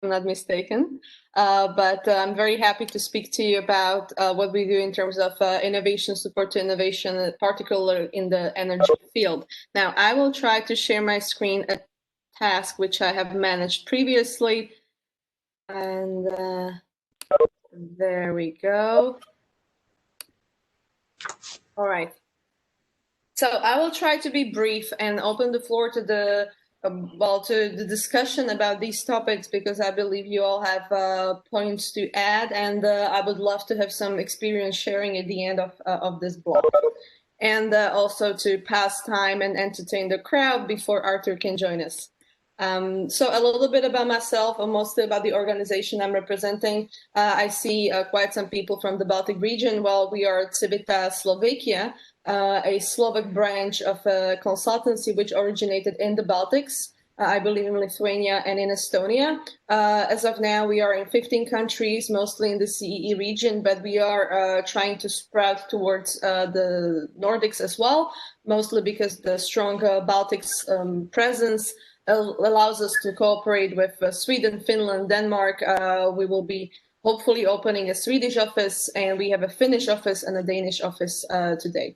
I'm not mistaken. But I'm very happy to speak to you about what we do in terms of innovation, support to innovation, particularly in the energy field. Now, I will try to share my screen, a task which I have managed previously. And there we go. All right. So I will try to be brief and open the floor to the to the discussion about these topics, because I believe you all have points to add, and I would love to have some experience sharing at the end of this block, and also to pass time and entertain the crowd before Arthur can join us. So a little bit about myself, and mostly about the organization I'm representing. I see quite some people from the Baltic region. Well, we are Civita Slovakia, a Slovak branch of a consultancy which originated in the Baltics, I believe in Lithuania and in Estonia. As of now, we are in 15 countries, mostly in the CEE region, but we are trying to spread towards the Nordics as well, mostly because the strong Baltics presence allows us to cooperate with Sweden, Finland, Denmark. We will be hopefully opening a Swedish office, and we have a Finnish office and a Danish office today.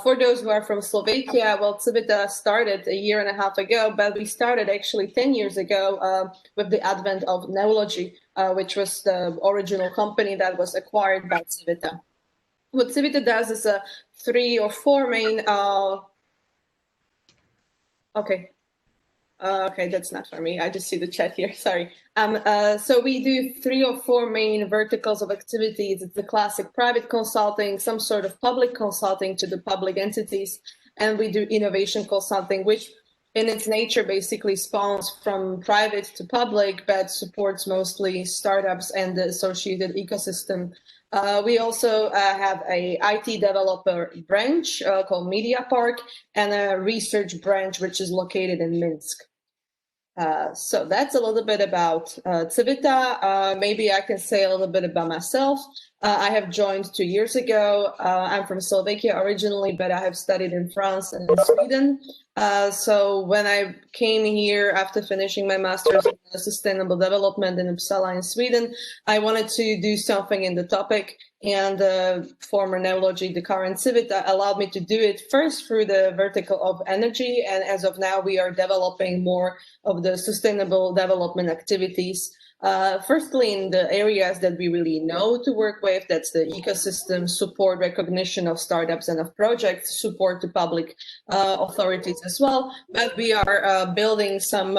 For those who are from Slovakia, well, Civita started a year and a half ago, but we started actually 10 years ago with the advent of Neology, which was the original company that was acquired by Civita. What Civita does is 3 or 4 main... Okay, that's not for me. I just see the chat here. Sorry. So we do 3 or 4 main verticals of activities. It's the classic private consulting, some sort of public consulting to the public entities, and we do innovation consulting, which in its nature basically spawns from private to public, but supports mostly startups and the associated ecosystem. We also have a IT developer branch called Media Park, and a research branch which is located in Minsk. So that's a little bit about Civita. Maybe I can say a little bit about myself. I have joined 2 years ago. I'm from Slovakia originally, but I have studied in France and in Sweden. So when I came here after finishing my master's in sustainable development in Uppsala in Sweden, I wanted to do something in the topic, and former Neology, the current Civita, allowed me to do it first through the vertical of energy, and as of now we are developing more of the sustainable development activities. Firstly, in the areas that we really know to work with, that's the ecosystem, support, recognition of startups and of projects, support to public authorities as well. But we are building some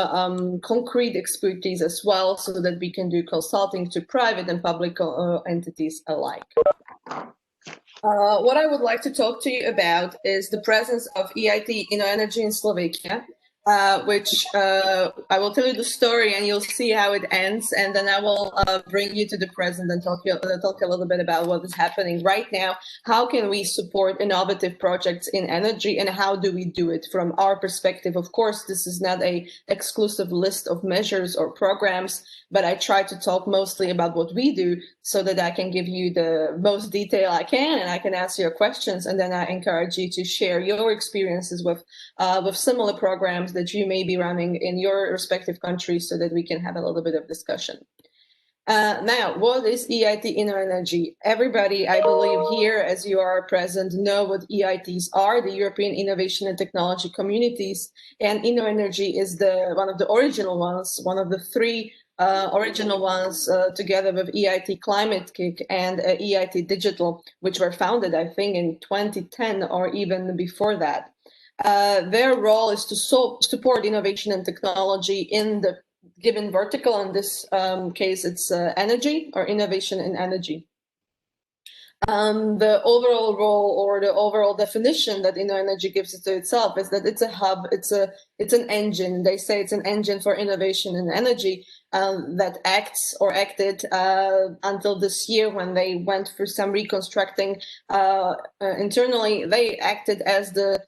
concrete expertise as well, so that we can do consulting to private and public entities alike. What I would like to talk to you about is the presence of EIT InnoEnergy in Slovakia. Which I will tell you the story and you'll see how it ends, and then I will bring you to the present and talk a little bit about what is happening right now. How can we support innovative projects in energy, and how do we do it from our perspective? Of course, this is not an exclusive list of measures or programs, but I try to talk mostly about what we do so that I can give you the most detail I can, and I can answer your questions, and then I encourage you to share your experiences with similar programs that you may be running in your respective countries, so that we can have a little bit of discussion. Now, what is EIT InnoEnergy? Everybody, I believe here, as you are present, know what EITs are, the European Innovation and Technology Communities, and InnoEnergy is one of the original ones, one of the 3 original ones, together with EIT Climate Kick and EIT Digital, which were founded, I think, in 2010 or even before that. Their role is to support innovation and technology in the given vertical. In this case, it's energy, or innovation in energy. The overall role, or the overall definition that InnoEnergy gives it to itself, is that it's a hub, it's an engine. They say it's an engine for innovation in energy that acts, or acted until this year, when they went through some reconstructing internally. They acted as the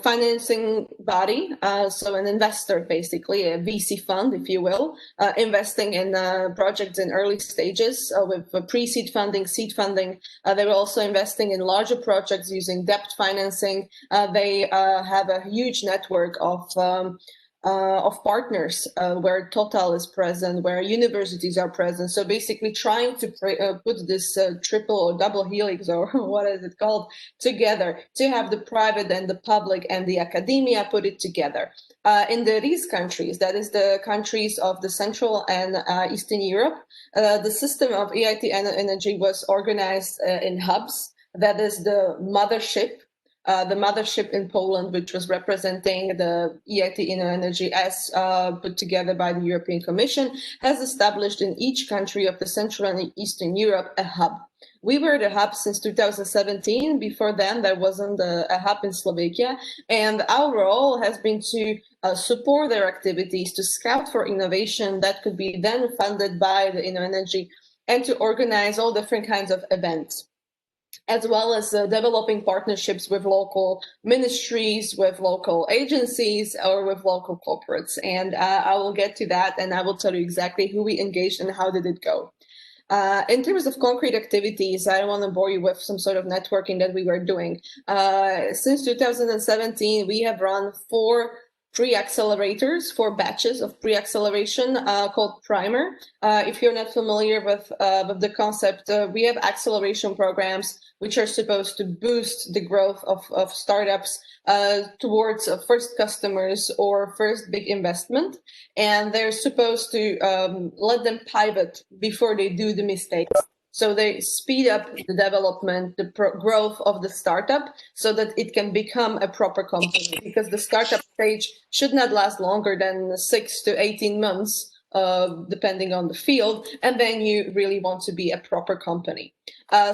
financing body, so an investor, basically a VC fund, if you will, investing in projects in early stages with pre-seed funding, seed funding. They were also investing in larger projects using debt financing. They have a huge network of of partners, where Total is present, where universities are present. So basically trying to put this triple or double helix, or what is it called, together, to have the private and the public and the academia put it together. In these countries, that is the countries of the Central and Eastern Europe, the system of EIT energy was organized in hubs. That is the mothership in Poland, which was representing the EIT energy as put together by the European Commission, has established in each country of the Central and Eastern Europe a hub. We were the hub since 2017. Before then, there wasn't a hub in Slovakia. And our role has been to support their activities, to scout for innovation that could be then funded by the energy, and to organize all different kinds of events, as well as developing partnerships with local ministries, with local agencies, or with local corporates. And I will get to that, and I will tell you exactly who we engaged and how did it go. In terms of concrete activities, I don't want to bore you with some sort of networking that we were doing. Since 2017, we have run 4 pre-accelerators, 4 batches of pre-acceleration called Primer. If you're not familiar with the concept, we have acceleration programs which are supposed to boost the growth of startups towards first customers or first big investment. And they're supposed to let them pivot before they do the mistakes. So they speed up the development, the growth of the startup, so that it can become a proper company, because the startup stage should not last longer than 6 to 18 months, depending on the field, and then you really want to be a proper company.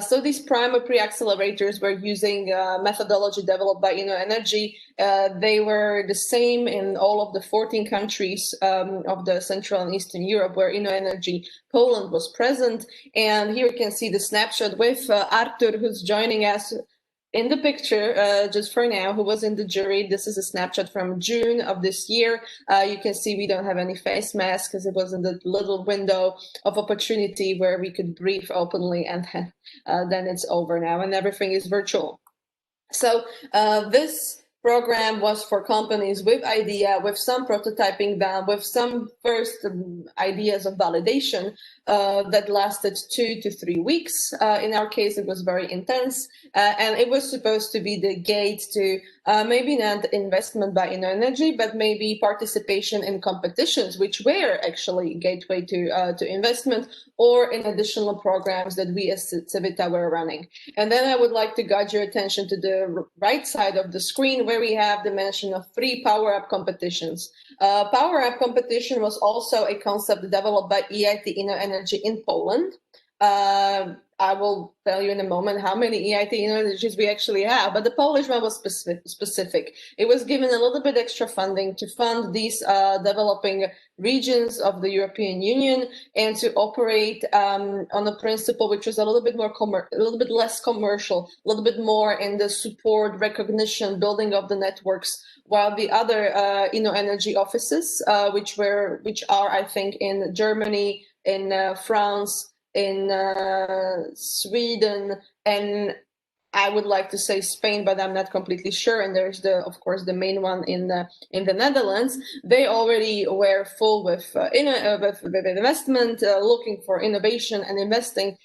So these Primer pre-accelerators were using methodology developed by Energy. They were the same in all of the 14 countries of the Central and Eastern Europe where Energy Poland was present. And here you can see the snapshot with Artur, who's joining us in the picture just for now, who was in the jury. This is a snapshot from June of this year. You can see we don't have any face masks because it was in the little window of opportunity where we could breathe openly, and then it's over now and everything is virtual. So this program was for companies with idea, with some prototyping done, with some first ideas of validation that lasted 2 to 3 weeks. In our case, it was very intense, and it was supposed to be the gate to maybe not investment by Energy, but maybe participation in competitions, which were actually gateway to investment, or in additional programs that we as Civita were running. And then I would like to guide your attention to the right side of the screen, where we have the mention of 3 power-up competitions. Power-up competition was also a concept developed by EIT Energy in Poland. I will tell you in a moment how many EIT energies we actually have, but the Polish one was specific. It was given a little bit extra funding to fund these developing regions of the European Union, and to operate on a principle which was a little bit more a little bit less commercial, a little bit more in the support, recognition, building of the networks, while the other energy offices, which are I think in Germany, in France, in Sweden, and I would like to say Spain, but I'm not completely sure. And there's of course the main one in the Netherlands. They already were full with investment, looking for innovation and investing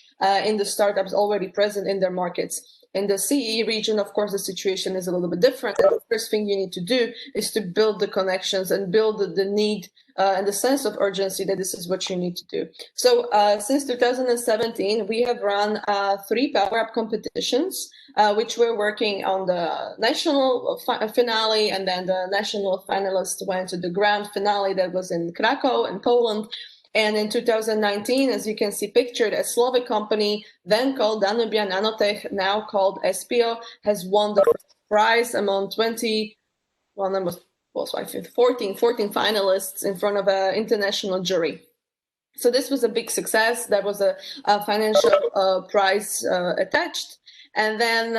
in the startups already present in their markets. In the CE region, of course, the situation is a little bit different. And the first thing you need to do is to build the connections and build the need and the sense of urgency that this is what you need to do. So since 2017, we have run 3 power-up competitions, which we're working on the national finale, and then the national finalists went to the grand finale that was in Krakow in Poland. And in 2019, as you can see pictured, a Slovak company, then called Danubia Nanotech, now called SPO, has won the prize among 14 finalists in front of an international jury. So this was a big success. There was a financial prize attached. And then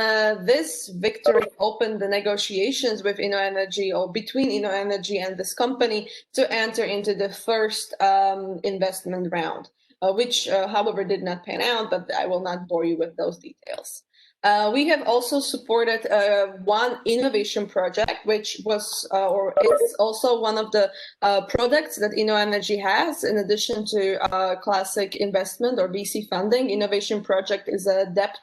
this victory opened the negotiations with Energy, or between Energy and this company, to enter into the first investment round, which, however, did not pan out, but I will not bore you with those details. We have also supported one innovation project, which was or is also one of the products that InnoEnergy has. In addition to classic investment or VC funding, innovation project is a debt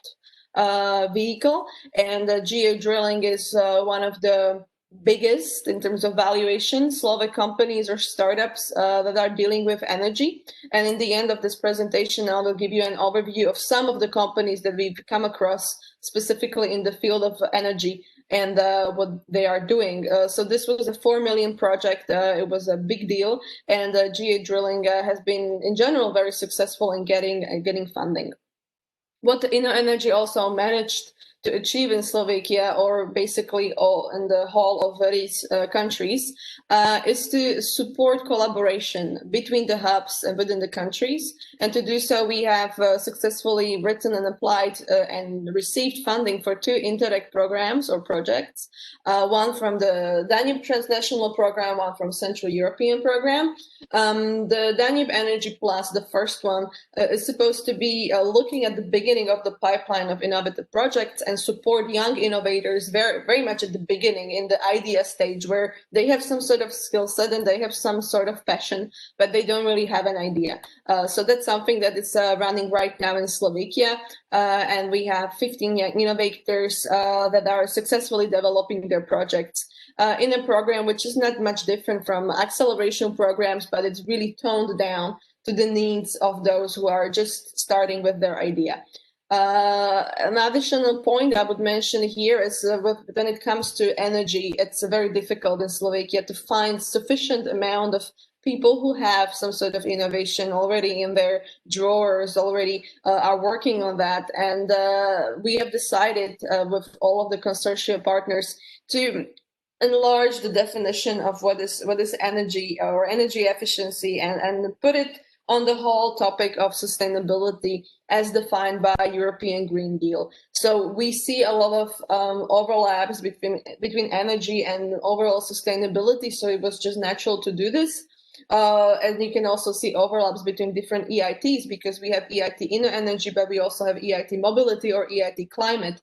vehicle, and geodrilling is one of the biggest in terms of valuation Slovak companies or startups that are dealing with energy. And in the end of this presentation, I will give you an overview of some of the companies that we've come across specifically in the field of energy and what they are doing. So this was a 4 million project. It was a big deal, and geodrilling has been in general very successful in getting funding. What InnoEnergy also managed to achieve in Slovakia, or basically all in the whole of these countries, is to support collaboration between the hubs and within the countries. And to do so, we have successfully written and applied and received funding for 2 Interreg programs or projects, one from the Danube Transnational Program, one from Central European Program. The Danube Energy Plus, the first one, is supposed to be looking at the beginning of the pipeline of innovative projects and support young innovators very much at the beginning in the idea stage, where they have some sort of skill set and they have some sort of passion, but they don't really have an idea. So that's something that is running right now in Slovakia, and we have 15 young innovators that are successfully developing their projects in a program which is not much different from acceleration programs, but it's really toned down to the needs of those who are just starting with their idea. An additional point I would mention here is when it comes to energy, it's very difficult in Slovakia to find sufficient amount of people who have some sort of innovation already in their drawers, already are working on that. And we have decided with all of the consortium partners to enlarge the definition of what is energy or energy efficiency, and put it on the whole topic of sustainability as defined by European Green Deal. So we see a lot of overlaps between energy and overall sustainability, so it was just natural to do this. And you can also see overlaps between different EITs, because we have EIT InnoEnergy, but we also have EIT Mobility or EIT Climate.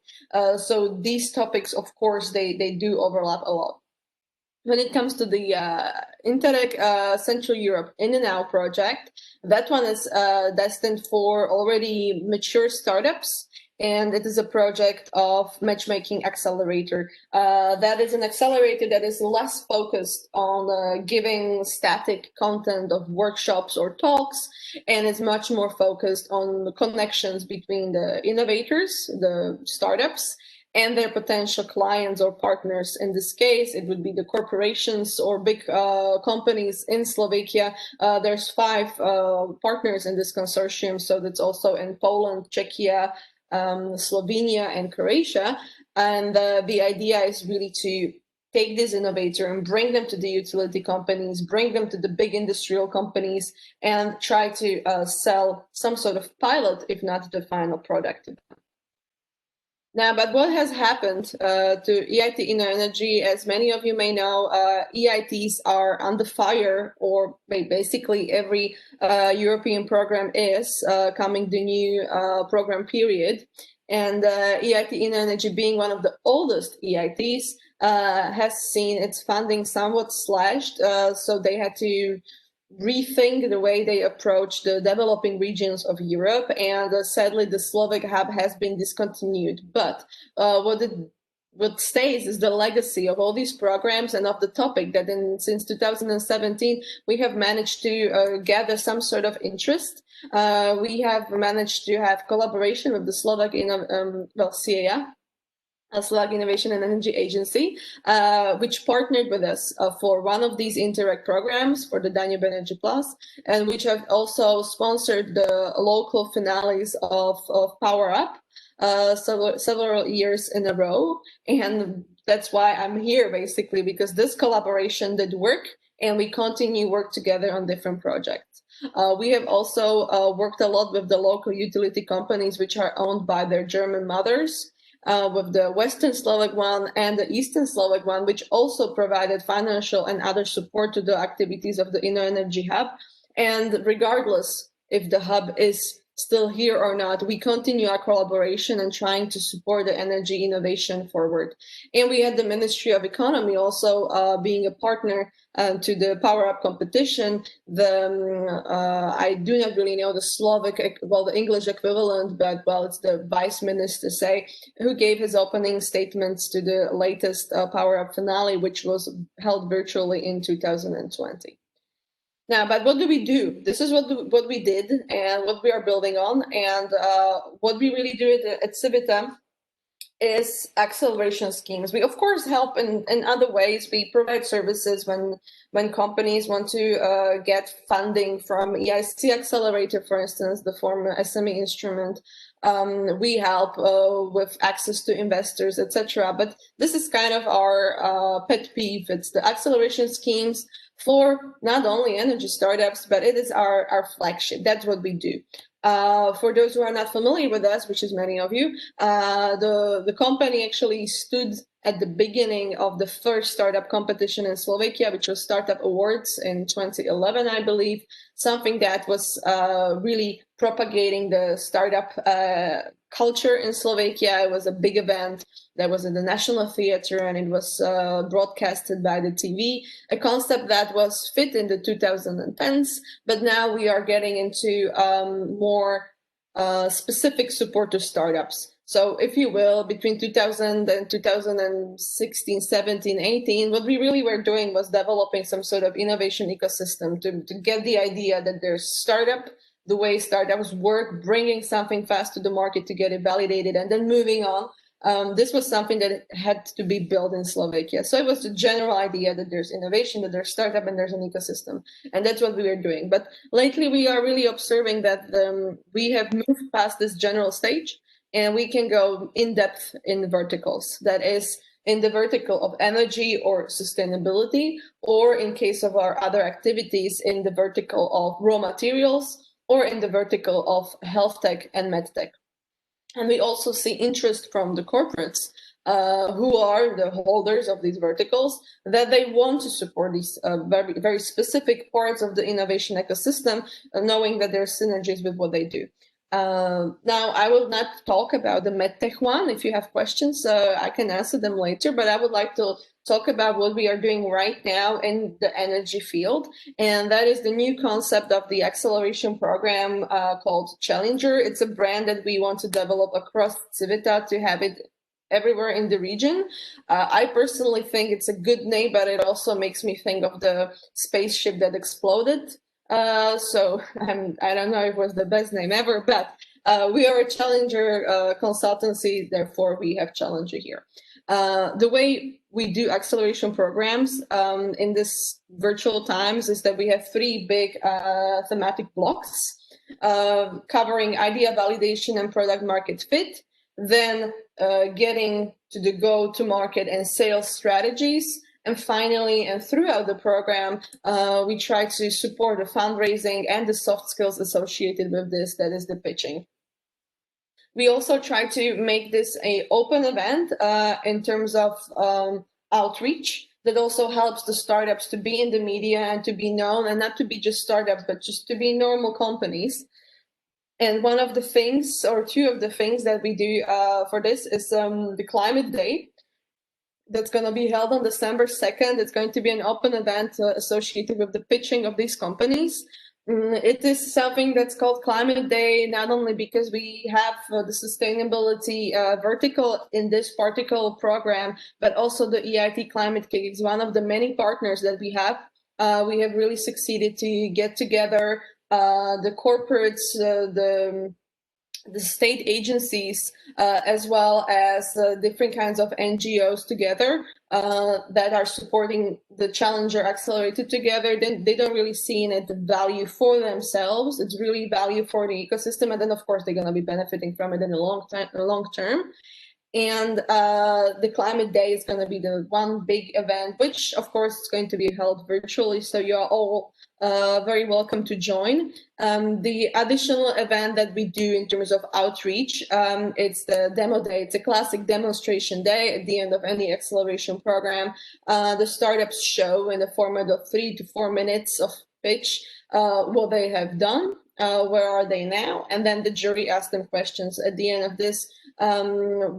So these topics, of course, they do overlap a lot. When it comes to the Interreg Central Europe In and Out project, that one is destined for already mature startups, and it is a project of matchmaking accelerator. That is an accelerator that is less focused on giving static content of workshops or talks, and is much more focused on the connections between the innovators, the startups, and their potential clients or partners. In this case, it would be the corporations or big companies in Slovakia. There's 5 partners in this consortium, so that's also in Poland, Czechia, Slovenia, and Croatia. And the idea is really to take this innovator and bring them to the utility companies, bring them to the big industrial companies, and try to sell some sort of pilot, if not the final product. Now, but what has happened to EIT InnoEnergy? As many of you may know, EITs are under fire, or basically every European program is coming the new program period. And EIT InnoEnergy, being one of the oldest EITs, has seen its funding somewhat slashed, so they had to rethink the way they approach the developing regions of Europe, and sadly the Slovak hub has been discontinued. But what stays is the legacy of all these programs and of the topic that since 2017 we have managed to gather some sort of interest. We have managed to have collaboration with the Slovak CEA, Slovak Innovation and Energy Agency, which partnered with us for one of these Interreg programs for the Danube Energy Plus, and which have also sponsored the local finales of Power Up several years in a row. And that's why I'm here, basically, because this collaboration did work, and we continue work together on different projects. We have also worked a lot with the local utility companies, which are owned by their German mothers, with the Western Slovak one and the Eastern Slovak one, which also provided financial and other support to the activities of the InnoEnergy Hub. And regardless if the hub is still here or not, we continue our collaboration and trying to support the energy innovation forward. And we had the Ministry of Economy also being a partner to the Power Up competition. I do not really know the Slovak, well, the English equivalent, but well, it's the Vice Minister, say, who gave his opening statements to the latest Power Up finale, which was held virtually in 2020. Now, but what do we do? This is what we did and what we are building on. And what we really do at Civita is acceleration schemes. We, of course, help in other ways. We provide services when companies want to get funding from EIC Accelerator, for instance, the former SME instrument. We help with access to investors, etc. But this is kind of our pet peeve. It's the acceleration schemes for not only energy startups, but it is our flagship. That's what we do. For those who are not familiar with us, which is many of you, the company actually stood at the beginning of the first startup competition in Slovakia, which was Startup Awards in 2011, I believe, something that was really propagating the startup culture in Slovakia. It was a big event that was in the National Theatre, and it was broadcasted by the TV, a concept that was fit in the 2010s, but now we are getting into more specific support to startups. So if you will, between 2000 and 2016, 17, 18, what we really were doing was developing some sort of innovation ecosystem to get the idea that there's startup, the way startups work, bringing something fast to the market to get it validated, and then moving on. This was something that had to be built in Slovakia. So it was the general idea that there's innovation, that there's startup, and there's an ecosystem. And that's what we were doing. But lately, we are really observing that we have moved past this general stage, and we can go in depth in verticals. That is, in the vertical of energy or sustainability, or in case of our other activities, in the vertical of raw materials, or in the vertical of health tech and med tech. And we also see interest from the corporates who are the holders of these verticals, that they want to support these very, very specific parts of the innovation ecosystem, knowing that there are synergies with what they do. Now, I will not talk about the medtech one. If you have questions, I can answer them later, but I would like to talk about what we are doing right now in the energy field. And that is the new concept of the acceleration program called Challenger. It's a brand that we want to develop across Civita to have it everywhere in the region. I personally think it's a good name, but it also makes me think of the spaceship that exploded. So I don't know if it was the best name ever, but we are a Challenger consultancy, therefore we have Challenger here. The way we do acceleration programs in this virtual times is that we have three big thematic blocks covering idea validation and product market fit, then getting to the go-to-market and sales strategies. And finally, and throughout the program, we try to support the fundraising and the soft skills associated with this, that is the pitching. We also try to make this an open event in terms of outreach that also helps the startups to be in the media and to be known, and not to be just startups, but just to be normal companies. And one of the things, or two of the things that we do for this is the Climate Day. That's going to be held on December 2nd. It's going to be an open event associated with the pitching of these companies. It is something that's called Climate Day, not only because we have the sustainability vertical in this particular program, but also the EIT Climate Kick is one of the many partners that we have. We have really succeeded to get together the corporates, the state agencies, as well as different kinds of NGOs together that are supporting the Challenger Accelerated together. Then they don't really see in it the value for themselves. It's really value for the ecosystem. And then, of course, they're going to be benefiting from it in the long term. And the Climate Day is going to be the one big event, which, of course, is going to be held virtually. So you're all very welcome to join. The additional event that we do in terms of outreach, it's the Demo Day. It's a classic demonstration day at the end of any acceleration program. The startups show in the format of 3 to 4 minutes of pitch what they have done. where are they now? And then the jury asks them questions. At the end of this,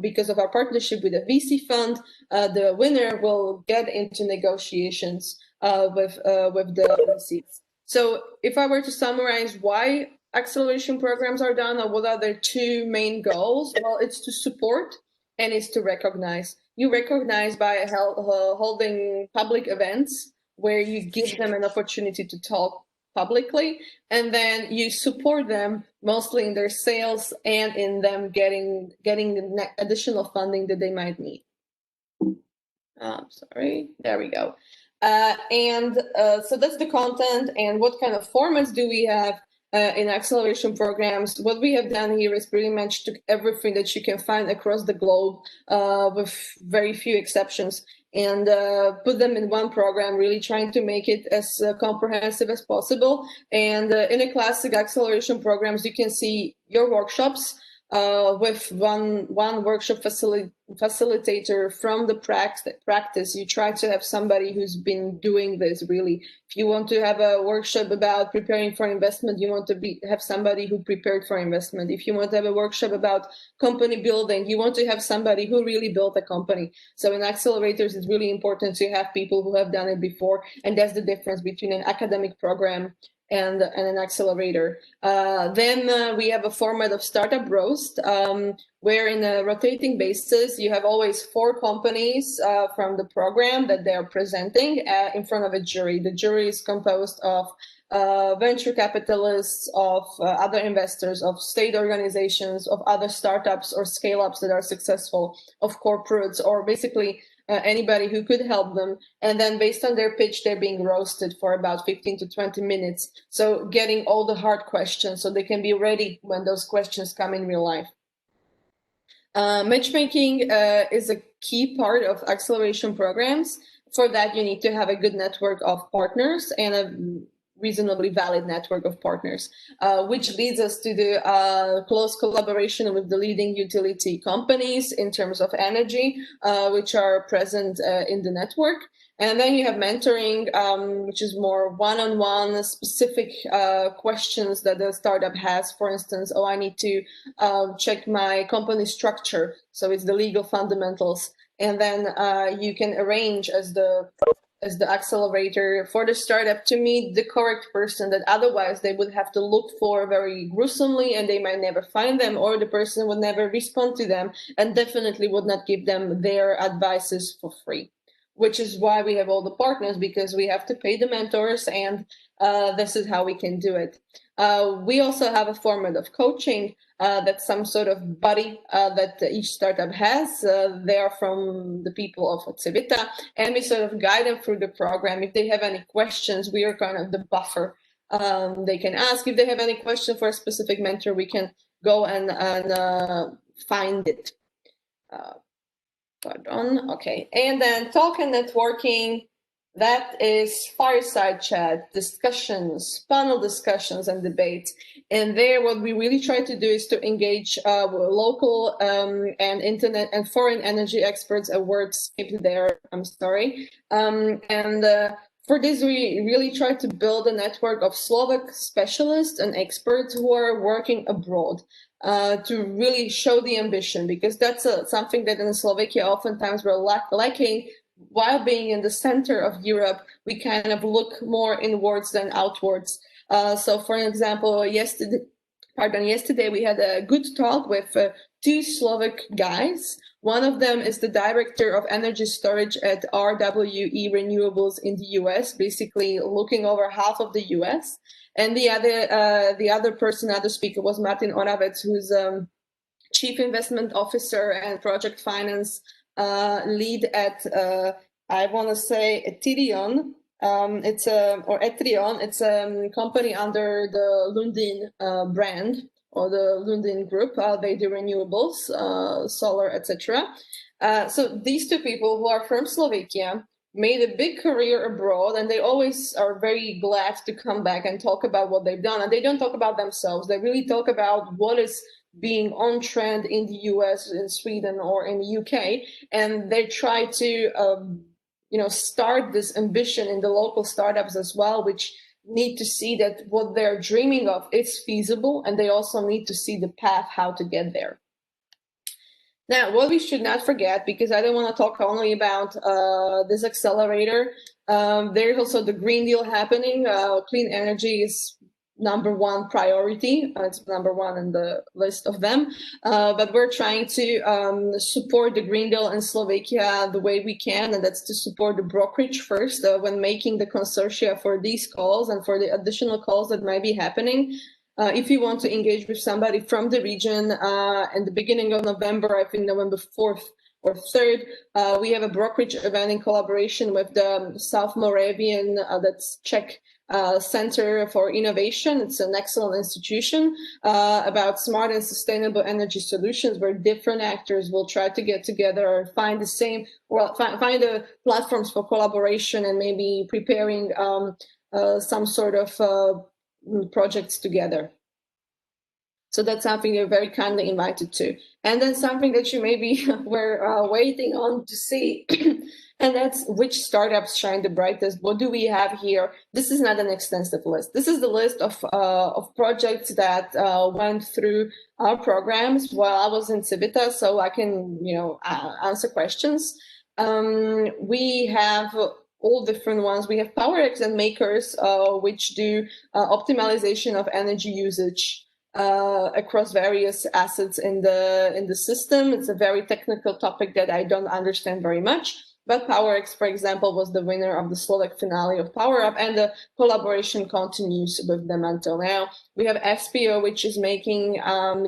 because of our partnership with a VC fund, the winner will get into negotiations with the VCs. So if I were to summarize why acceleration programs are done, or what are their two main goals? Well, it's to support and it's to recognize. You recognize by holding public events where you give them an opportunity to talk publicly, and then you support them mostly in their sales and in them getting the additional funding that they might need. Sorry, there we go. So that's the content. And what kind of formats do we have in acceleration programs? What we have done here is pretty much took everything that you can find across the globe with very few exceptions, and put them in one program, really trying to make it as comprehensive as possible. And in a classic acceleration programs, you can see your workshops with one workshop facilitator from the practice. You try to have somebody who's been doing this really. If you want to have a workshop about preparing for investment, you want to have somebody who prepared for investment. If you want to have a workshop about company building, you want to have somebody who really built a company. So in accelerators, it's really important to have people who have done it before, and that's the difference between an academic program and an accelerator. Then we have a format of startup roast, where in a rotating basis, you have always 4 companies from the program that they are presenting in front of a jury. The jury is composed of venture capitalists, of other investors, of state organizations, of other startups or scale-ups that are successful, of corporates, or basically anybody who could help them. And then based on their pitch, they're being roasted for about 15 to 20 minutes. So getting all the hard questions so they can be ready when those questions come in real life. Matchmaking is a key part of acceleration programs. For that, you need to have a good network of partners and a reasonably valid network of partners, which leads us to the close collaboration with the leading utility companies in terms of energy, which are present in the network. And then you have mentoring, which is more one-on-one specific questions that the startup has. For instance, oh, I need to check my company structure. So it's the legal fundamentals. And then you can arrange as the accelerator for the startup to meet the correct person that otherwise they would have to look for very gruesomely, and they might never find them, or the person would never respond to them and definitely would not give them their advices for free, which is why we have all the partners, because we have to pay the mentors, and this is how we can do it. We also have a format of coaching that's some sort of buddy that each startup has. They are from the people of Civita, and we sort of guide them through the program. If they have any questions, we are kind of the buffer. They can ask. If they have any question for a specific mentor, we can go and find it. Pardon. Okay, and then talk and networking. That is fireside chat, discussions, panel discussions, and debates. And there, what we really try to do is to engage local and internet and foreign energy experts. A word skipped there. I'm sorry. For this, we really try to build a network of Slovak specialists and experts who are working abroad. To really show the ambition, because that's something that in Slovakia oftentimes we're lacking. While being in the center of Europe, we kind of look more inwards than outwards. So, for example, yesterday we had a good talk with 2 Slovak guys. One of them is the director of energy storage at RWE Renewables in the US, basically looking over half of the US. And the other speaker was Martin Oravec, who's Chief Investment Officer and Project Finance lead at, I want to say, Etrion. It's a company under the Lundin brand, or the Lundin Group. They do renewables, solar, etc. So these 2 people who are from Slovakia made a big career abroad, and they always are very glad to come back and talk about what they've done. And they don't talk about themselves. They really talk about what is being on trend in the US, in Sweden, or in the UK. And they try to, start this ambition in the local startups as well, which need to see that what they're dreaming of is feasible, and they also need to see the path how to get there. Now, what we should not forget, because I don't want to talk only about this accelerator, there's also the Green Deal happening. Clean energy is #1 priority. It's #1 in the list of them. But we're trying to support the Green Deal in Slovakia the way we can, and that's to support the brokerage first when making the consortia for these calls and for the additional calls that might be happening. If you want to engage with somebody from the region in the beginning of November, I think November 4th or 3rd, we have a brokerage event in collaboration with the South Moravian, that's Czech Center for Innovation. It's an excellent institution about smart and sustainable energy solutions, where different actors will try to get together or find the same, well, find the platforms for collaboration and maybe preparing some sort of projects together. So that's something you're very kindly invited to. And then something that you maybe were waiting on to see, and that's which startups shine the brightest. What do we have here? This is not an extensive list. This is the list of projects that went through our programs while I was in Civita, so I can, answer questions. We have all different ones. We have PowerX and Makers, which do optimization of energy usage across various assets in the system. It's a very technical topic that I don't understand very much. But PowerX, for example, was the winner of the Slovak finale of Power Up, and the collaboration continues with them until now. We have SPO, which is making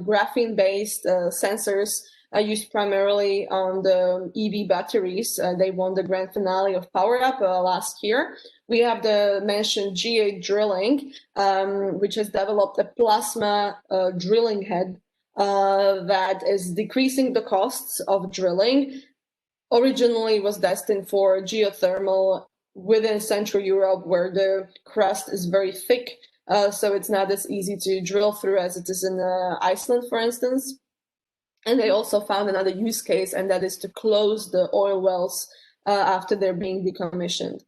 graphene-based sensors used primarily on the EV batteries. They won the grand finale of Power Up last year. We have the mentioned GA Drilling, which has developed a plasma drilling head that is decreasing the costs of drilling. Originally was destined for geothermal within Central Europe, where the crust is very thick, so it's not as easy to drill through as it is in Iceland, for instance. And they also found another use case, and that is to close the oil wells after they're being decommissioned.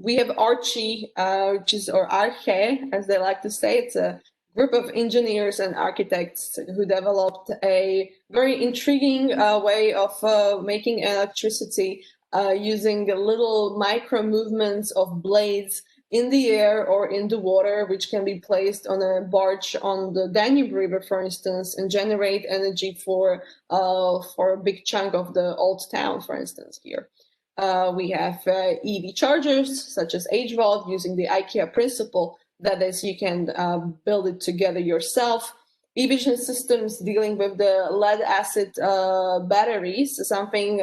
We have Archie, or Arche, as they like to say. It's a group of engineers and architects who developed a very intriguing way of making electricity using little micro movements of blades in the air or in the water, which can be placed on a barge on the Danube River, for instance, and generate energy for a big chunk of the old town, for instance, here. We have EV chargers, such as H-Vault, using the IKEA principle. That is, you can build it together yourself. E-vision systems dealing with the lead-acid batteries, something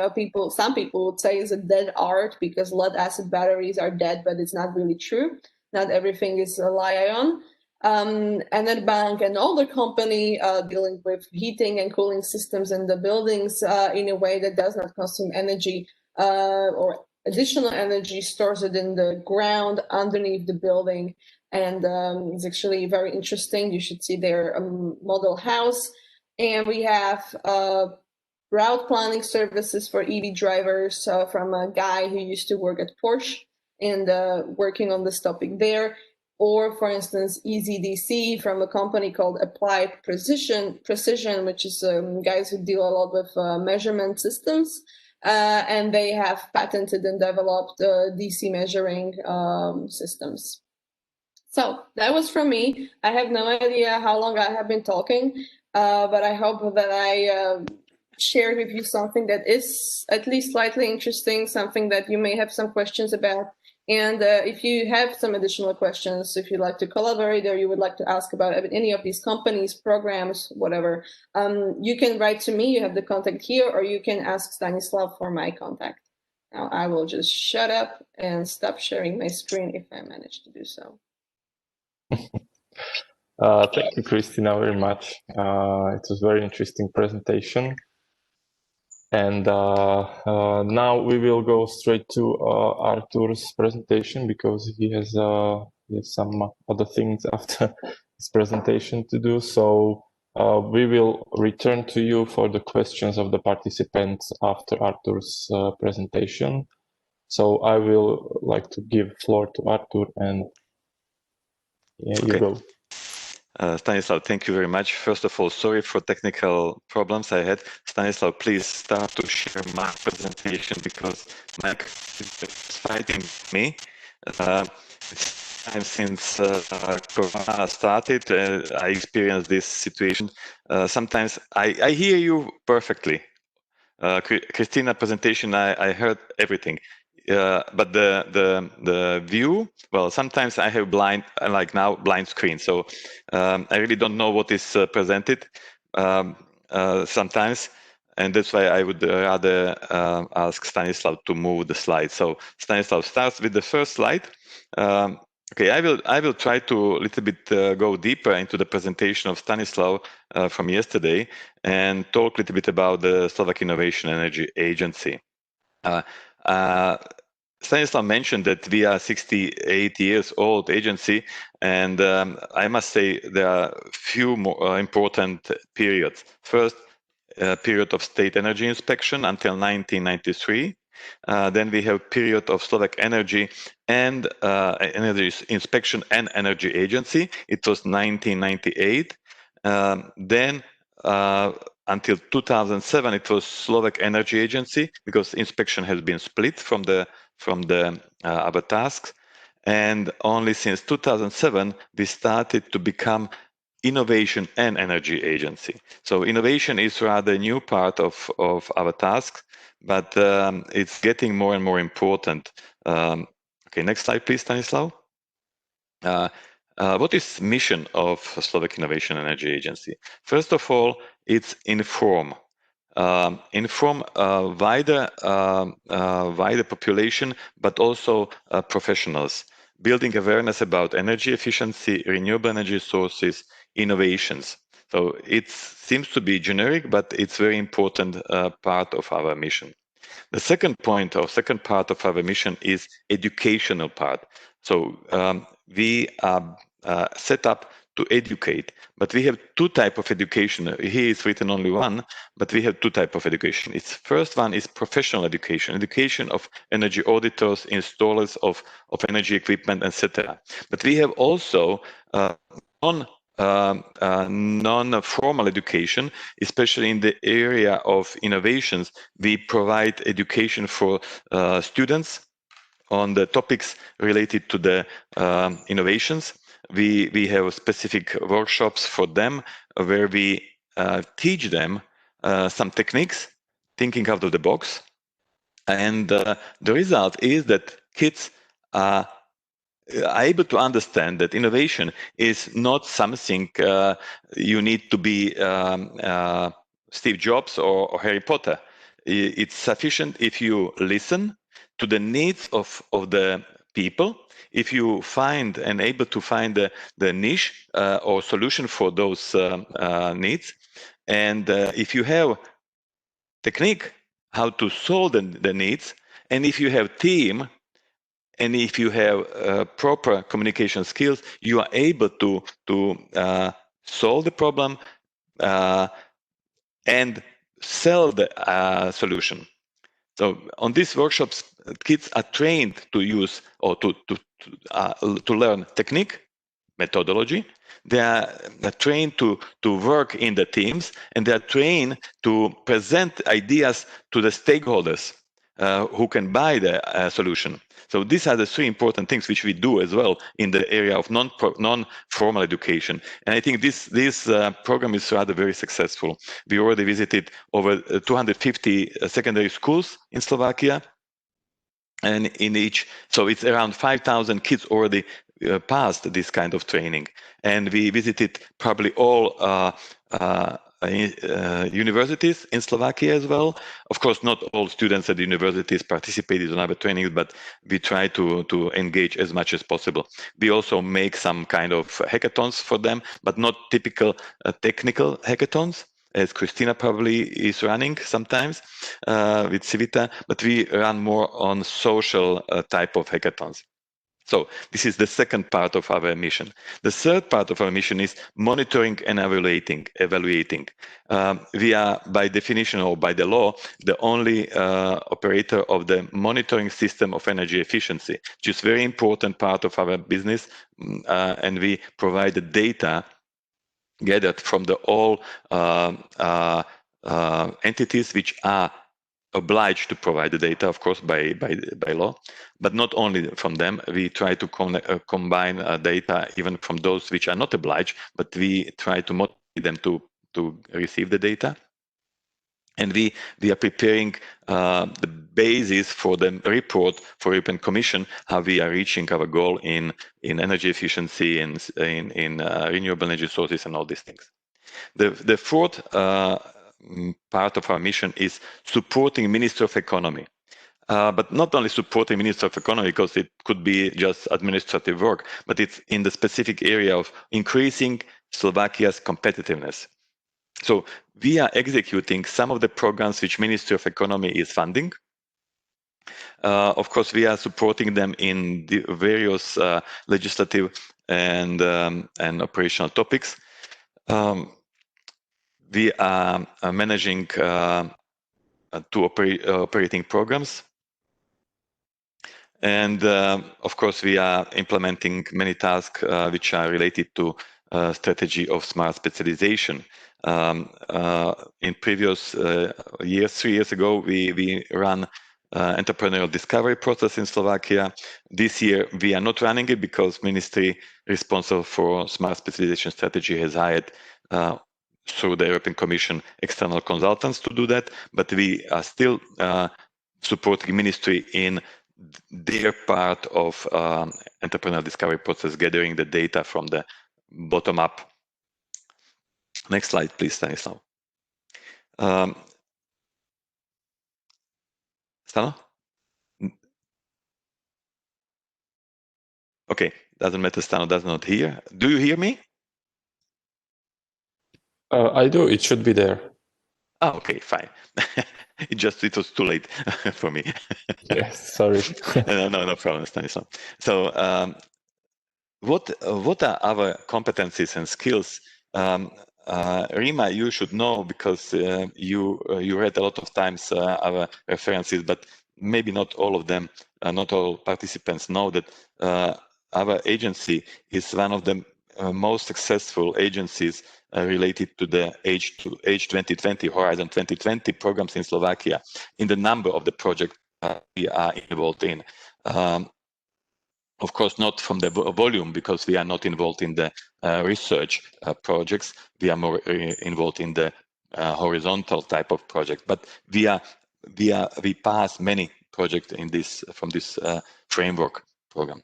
some people would say is a dead art, because lead-acid batteries are dead, but it's not really true. Not everything is lithium. Enerbank, an older company dealing with heating and cooling systems in the buildings in a way that does not consume energy or additional energy, stores it in the ground underneath the building. And it's actually very interesting. You should see their model house. And we have route planning services for EV drivers from a guy who used to work at Porsche and working on this topic there. Or, for instance, EasyDC from a company called Applied Precision, which is guys who deal a lot with measurement systems. And they have patented and developed DC measuring systems. So that was from me. I have no idea how long I have been talking, but I hope that I shared with you something that is at least slightly interesting, something that you may have some questions about. And if you have some additional questions, if you'd like to collaborate or you would like to ask about any of these companies, programs, whatever, you can write to me. You have the contact here, or you can ask Stanislav for my contact. Now I will just shut up and stop sharing my screen if I manage to do so. Thank you, Christina, very much. It was a very interesting presentation. And now we will go straight to Artur's presentation, because he has some other things after his presentation to do. So we will return to you for the questions of the participants after Artur's presentation. So I will like to give floor to Artur, and Yeah, you go. Stanislav, thank you very much. First of all, sorry for technical problems I had. Stanislav, please start to share my presentation because Mike is fighting me. Since Corona started, I experienced this situation. Sometimes I hear you perfectly. Christina presentation, I heard everything. But the view, well, sometimes I have blind screen, so I really don't know what is presented sometimes, and that's why I would rather ask Stanislav to move the slide. So Stanislav starts with the first slide. Okay, I will try to a little bit go deeper into the presentation of Stanislav from yesterday and talk a little bit about the Slovak Innovation Energy Agency. Stanislav mentioned that we are 68 years old agency, and I must say there are few more important periods. First, period of state energy inspection until 1993. Then we have period of Slovak energy and energy inspection and energy agency. It was 1998. Then until 2007, it was Slovak Energy Agency because inspection has been split from the other tasks, and only since 2007 we started to become Innovation and Energy Agency. So innovation is rather a new part of our tasks, but it's getting more and more important. Okay, next slide, please, Stanislav. What is mission of Slovak Innovation and Energy Agency? First of all, it's inform wider population, but also professionals, building awareness about energy efficiency, renewable energy sources, innovations. So it seems to be generic, but it's very important part of our mission. The second point or second part of our mission is educational part. So we are set up to educate, but we have two types of education. Here is written only one, but we have two types of education. Its first one is professional education of energy auditors, installers of energy equipment, etc. But we have also non-formal education, especially in the area of innovations. We provide education for students on the topics related to the innovations. We have specific workshops for them where we teach them some techniques, thinking out of the box. And the result is that kids are able to understand that innovation is not something you need to be Steve Jobs or Harry Potter. It's sufficient if you listen to the needs of the people. If you find and able to find the niche or solution for those needs, and if you have technique how to solve the needs, and if you have team, and if you have proper communication skills, you are able to solve the problem and sell the solution. So on these workshops, kids are trained to use or to learn technique, methodology. They are trained to work in the teams, and they are trained to present ideas to the stakeholders who can buy the solution. So these are the three important things which we do as well in the area of non-formal education. And I think this program is rather very successful. We already visited over 250 secondary schools in Slovakia. And in each, so it's around 5,000 kids already passed this kind of training. And we visited probably all universities in Slovakia as well. Of course, not all students at the universities participated in our trainings, but we try to engage as much as possible. We also make some kind of hackathons for them, but not typical technical hackathons, as Christina probably is running sometimes with Civita, but we run more on social type of hackathons. So this is the second part of our mission. The third part of our mission is monitoring and evaluating. We are, by definition or by the law, the only operator of the monitoring system of energy efficiency, which is a very important part of our business. And we provide the data gathered from all entities which are obliged to provide the data, of course, by law, but not only from them. We try to combine data even from those which are not obliged, but we try to motivate them to receive the data. And we are preparing the basis for the report for European Commission, how we are reaching our goal in energy efficiency, in renewable energy sources and all these things. The fourth part of our mission is supporting Ministry of Economy. But not only supporting Ministry of Economy, because it could be just administrative work, but it's in the specific area of increasing Slovakia's competitiveness. So we are executing some of the programs which Ministry of Economy is funding. Of course, we are supporting them in the various legislative and operational topics. We are managing two operating programs. And of course, we are implementing many tasks which are related to strategy of smart specialization. In previous years, 3 years ago, we ran entrepreneurial discovery process in Slovakia. This year, we are not running it because Ministry responsible for smart specialization strategy has hired through the European Commission external consultants to do that, but we are still supporting Ministry in their part of entrepreneurial discovery process, gathering the data from the bottom up. Next slide, please, Stanislav. Stano? Okay, doesn't matter, Stano does not hear. Do you hear me? I do, it should be there. Oh, okay, fine. It was too late for me. Yes, sorry. No problem, Stanislav. So what are our competencies and skills? Rima, you should know, because you read a lot of times our references, but maybe not all of them, not all participants know that our agency is one of the most successful agencies related to the Age 2020, Horizon 2020 programs in Slovakia, in the number of the projects we are involved in. Of course, not from the volume, because we are not involved in the research projects. We are more involved in the horizontal type of project. But we pass many projects from this framework program.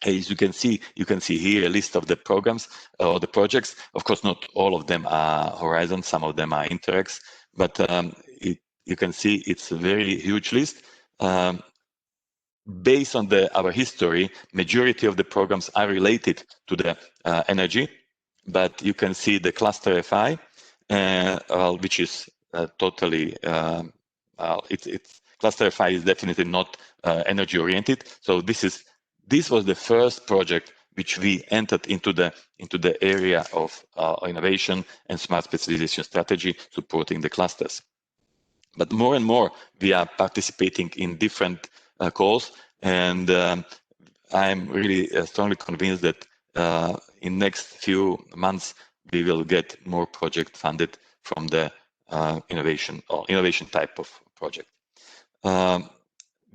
As you can see here a list of the programs or the projects. Of course, not all of them are Horizon, some of them are Interregs, but you can see it's a very huge list. Based on our history, majority of the programs are related to the energy, but you can see the cluster FI, which is totally, cluster FI is definitely not energy oriented. So this was the first project which we entered into the area of innovation and smart specialization strategy, supporting the clusters. But more and more, we are participating in different calls, and I'm really strongly convinced that in next few months we will get more project funded from the innovation type of project.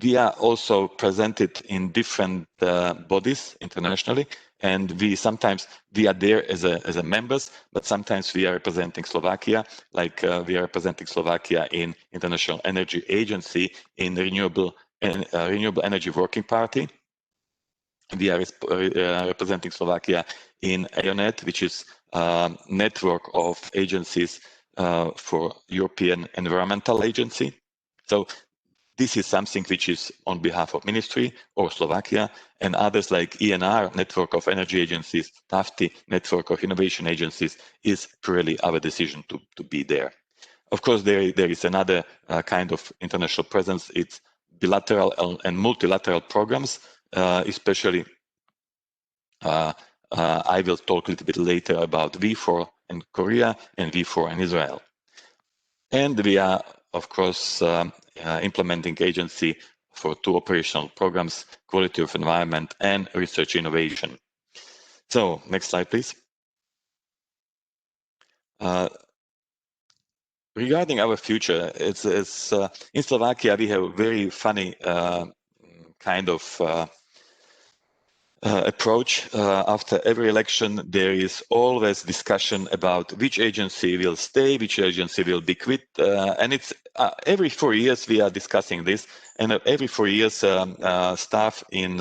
We are also presented in different bodies internationally, and sometimes we are there as a members, but sometimes we are representing Slovakia, like we are representing Slovakia in International Energy Agency, in Renewable Energy Working Party. We are representing Slovakia in EONET, which is a network of agencies for European Environmental Agency. So this is something which is on behalf of Ministry or Slovakia, and others like ENR, Network of Energy Agencies, TAFTI, Network of Innovation Agencies, is purely our decision to be there. Of course, there is another kind of international presence. It's bilateral and multilateral programs especially I will talk a little bit later about V4 in Korea and V4 in Israel. And we are, of course, implementing agency for 2 operational programs, quality of environment and research innovation. So next slide, please. Regarding our future, it's in Slovakia, we have a very funny kind of approach. After every election, there is always discussion about which agency will stay, which agency will be quit, and it's every 4 years we are discussing this, and every 4 years staff in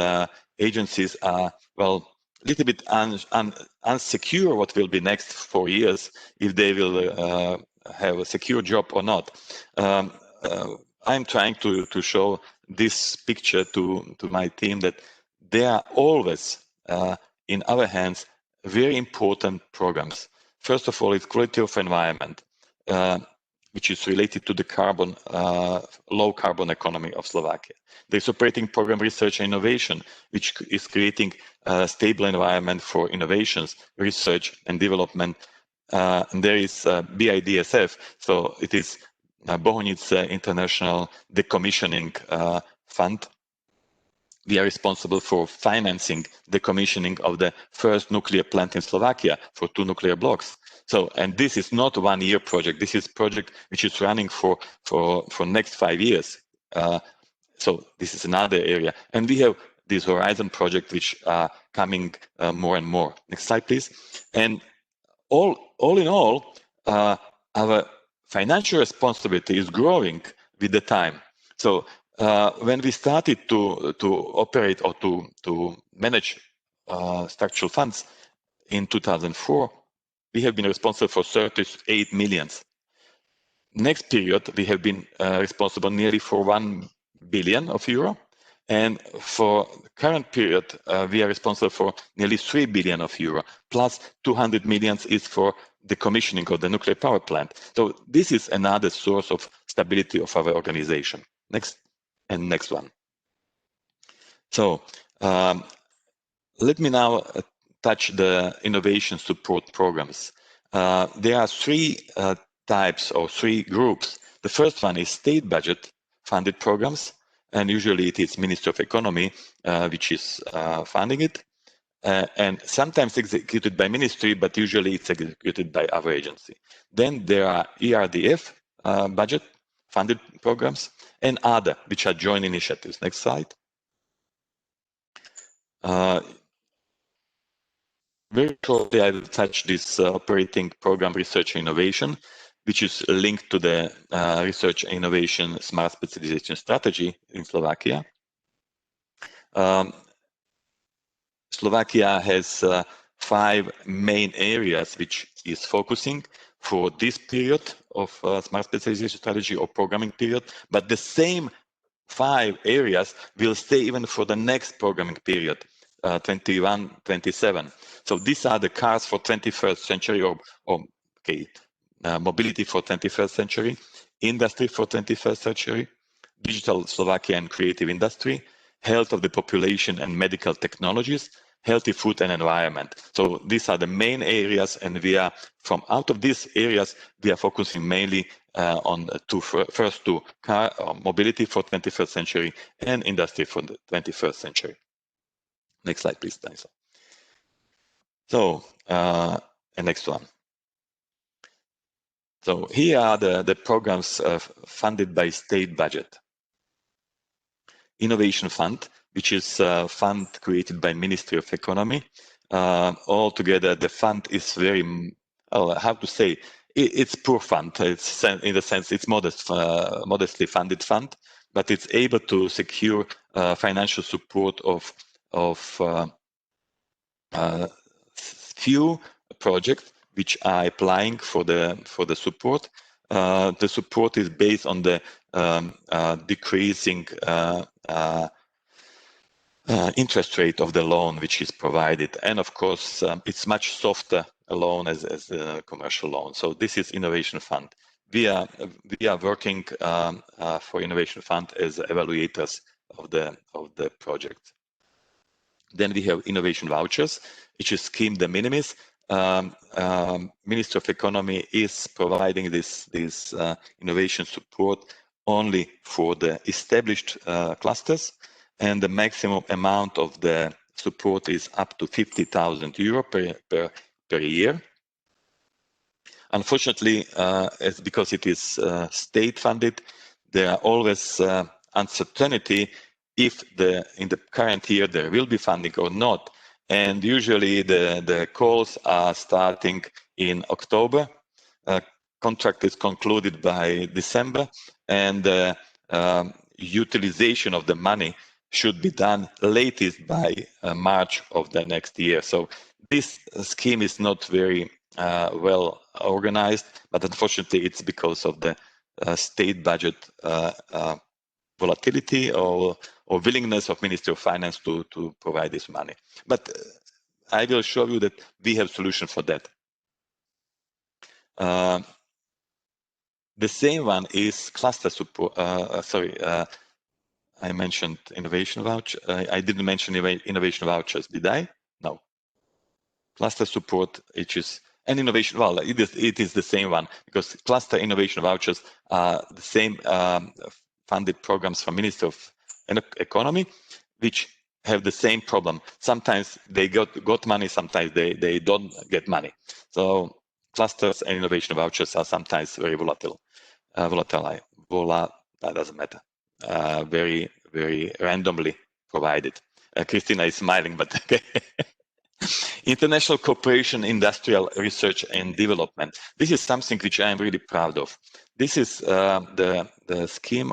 agencies are, well, a little bit unsecure what will be next 4 years, if they will have a secure job or not. I'm trying to show this picture to my team that there are always in our hands very important programs. First of all, it's quality of environment, which is related to the carbon, low carbon economy of Slovakia. There's operating program research and innovation, which is creating a stable environment for innovations, research and development. And there is BIDSF, so it is Bohunice International Decommissioning Fund. We are responsible for financing the commissioning of the first nuclear plant in Slovakia for 2 nuclear blocks. So, and this is not a 1-year project. This is a project which is running for next 5 years. So this is another area. And we have this Horizon project, which are coming more and more. Next slide, please. And all in all, our financial responsibility is growing with the time. So when we started to operate or to manage structural funds in 2004, we have been responsible for 38 million. Next period, we have been responsible nearly for 1 billion euro. And for the current period, we are responsible for nearly 3 billion euro, plus 200 million is for the commissioning of the nuclear power plant. So this is another source of stability of our organization. Next, and next one. So let me now touch the innovation support programs. There are 3 types or 3 groups. The first one is state budget funded programs, and usually it is Ministry of Economy which is funding it, and sometimes executed by ministry, but usually it's executed by our agency. Then there are ERDF budget funded programs and other, which are joint initiatives. Next slide. Very shortly, I will touch this operating program research and innovation, which is linked to the research and innovation smart specialization strategy in Slovakia. Slovakia has 5 main areas which is focusing for this period of smart specialization strategy or programming period, but the same 5 areas will stay even for the next programming period, 21-27. So these are the cars for 21st century or mobility for 21st century, industry for 21st century, digital Slovakia and creative industry, health of the population and medical technologies, healthy food and environment. So these are the main areas, and we are from out of these areas, we are focusing mainly on first two, car mobility for 21st century and industry for the 21st century. Next slide, please, Stanislav. So, and next one. So here are the programs funded by state budget. Innovation Fund, which is a fund created by Ministry of Economy. Altogether, the fund is very, how to say, it's poor fund. It's in the sense it's modestly funded fund, but it's able to secure financial support of few projects which are applying for the support. The support is based on the decreasing interest rate of the loan which is provided, and of course it's much softer a loan as a commercial loan. So this is Innovation Fund. We are working for Innovation Fund as evaluators of the project. Then we have innovation vouchers, which is scheme de minimis. Minister of Economy is providing this innovation support only for the established clusters, and the maximum amount of the support is up to 50,000 euro per year. Unfortunately, because it is state funded, there are always uncertainty if in the current year there will be funding or not. And usually the calls are starting in October. Contract is concluded by December, and the utilization of the money should be done latest by March of the next year. So this scheme is not very well organized, but unfortunately it's because of the state budget volatility or willingness of Ministry of Finance to provide this money. But I will show you that we have solution for that. The same one is cluster support. I mentioned innovation voucher. I didn't mention innovation vouchers, did I? No. Cluster support, which is an innovation. Well, it is the same one, because cluster innovation vouchers are the same funded programs from Ministry of Economy, which have the same problem. Sometimes they got money, sometimes they don't get money. So clusters and innovation vouchers are sometimes very volatile. That doesn't matter. Very, very randomly provided. Christina is smiling, but okay. International cooperation, industrial research and development. This is something which I am really proud of. This is the scheme,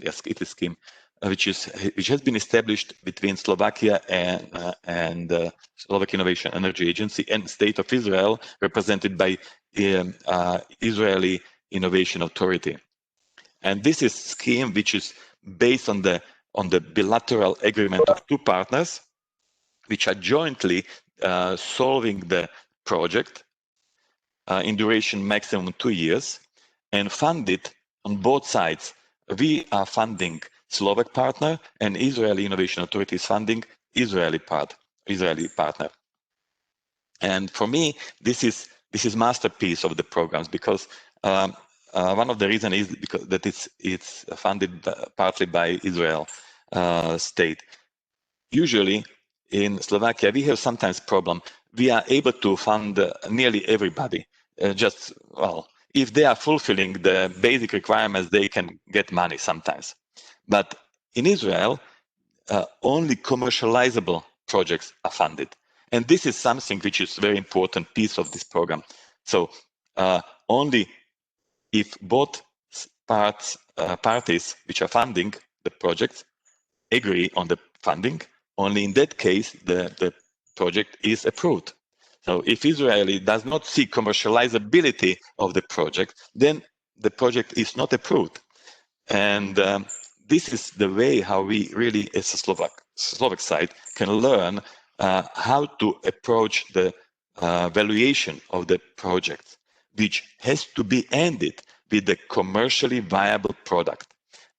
yes, it is scheme, which has been established between Slovakia and Slovak Innovation Energy Agency and State of Israel, represented by Israeli Innovation Authority. And this is a scheme which is based on the bilateral agreement of two partners, which are jointly solving the project in duration maximum 2 years, and funded on both sides. We are funding Slovak partner, and Israeli Innovation Authority is funding Israeli partner. And for me, this is masterpiece of the programs, because one of the reasons is because that it's funded partly by Israel state. Usually in Slovakia, we have sometimes problem. We are able to fund nearly everybody. If they are fulfilling the basic requirements, they can get money sometimes. But in Israel, only commercializable projects are funded. And this is something which is a very important piece of this program. So only if both parties which are funding the projects agree on the funding, only in that case the project is approved. So if Israeli does not see commercializability of the project, then the project is not approved. And this is the way how we really, as a Slovak side, can learn how to approach the valuation of the project, which has to be ended with the commercially viable product.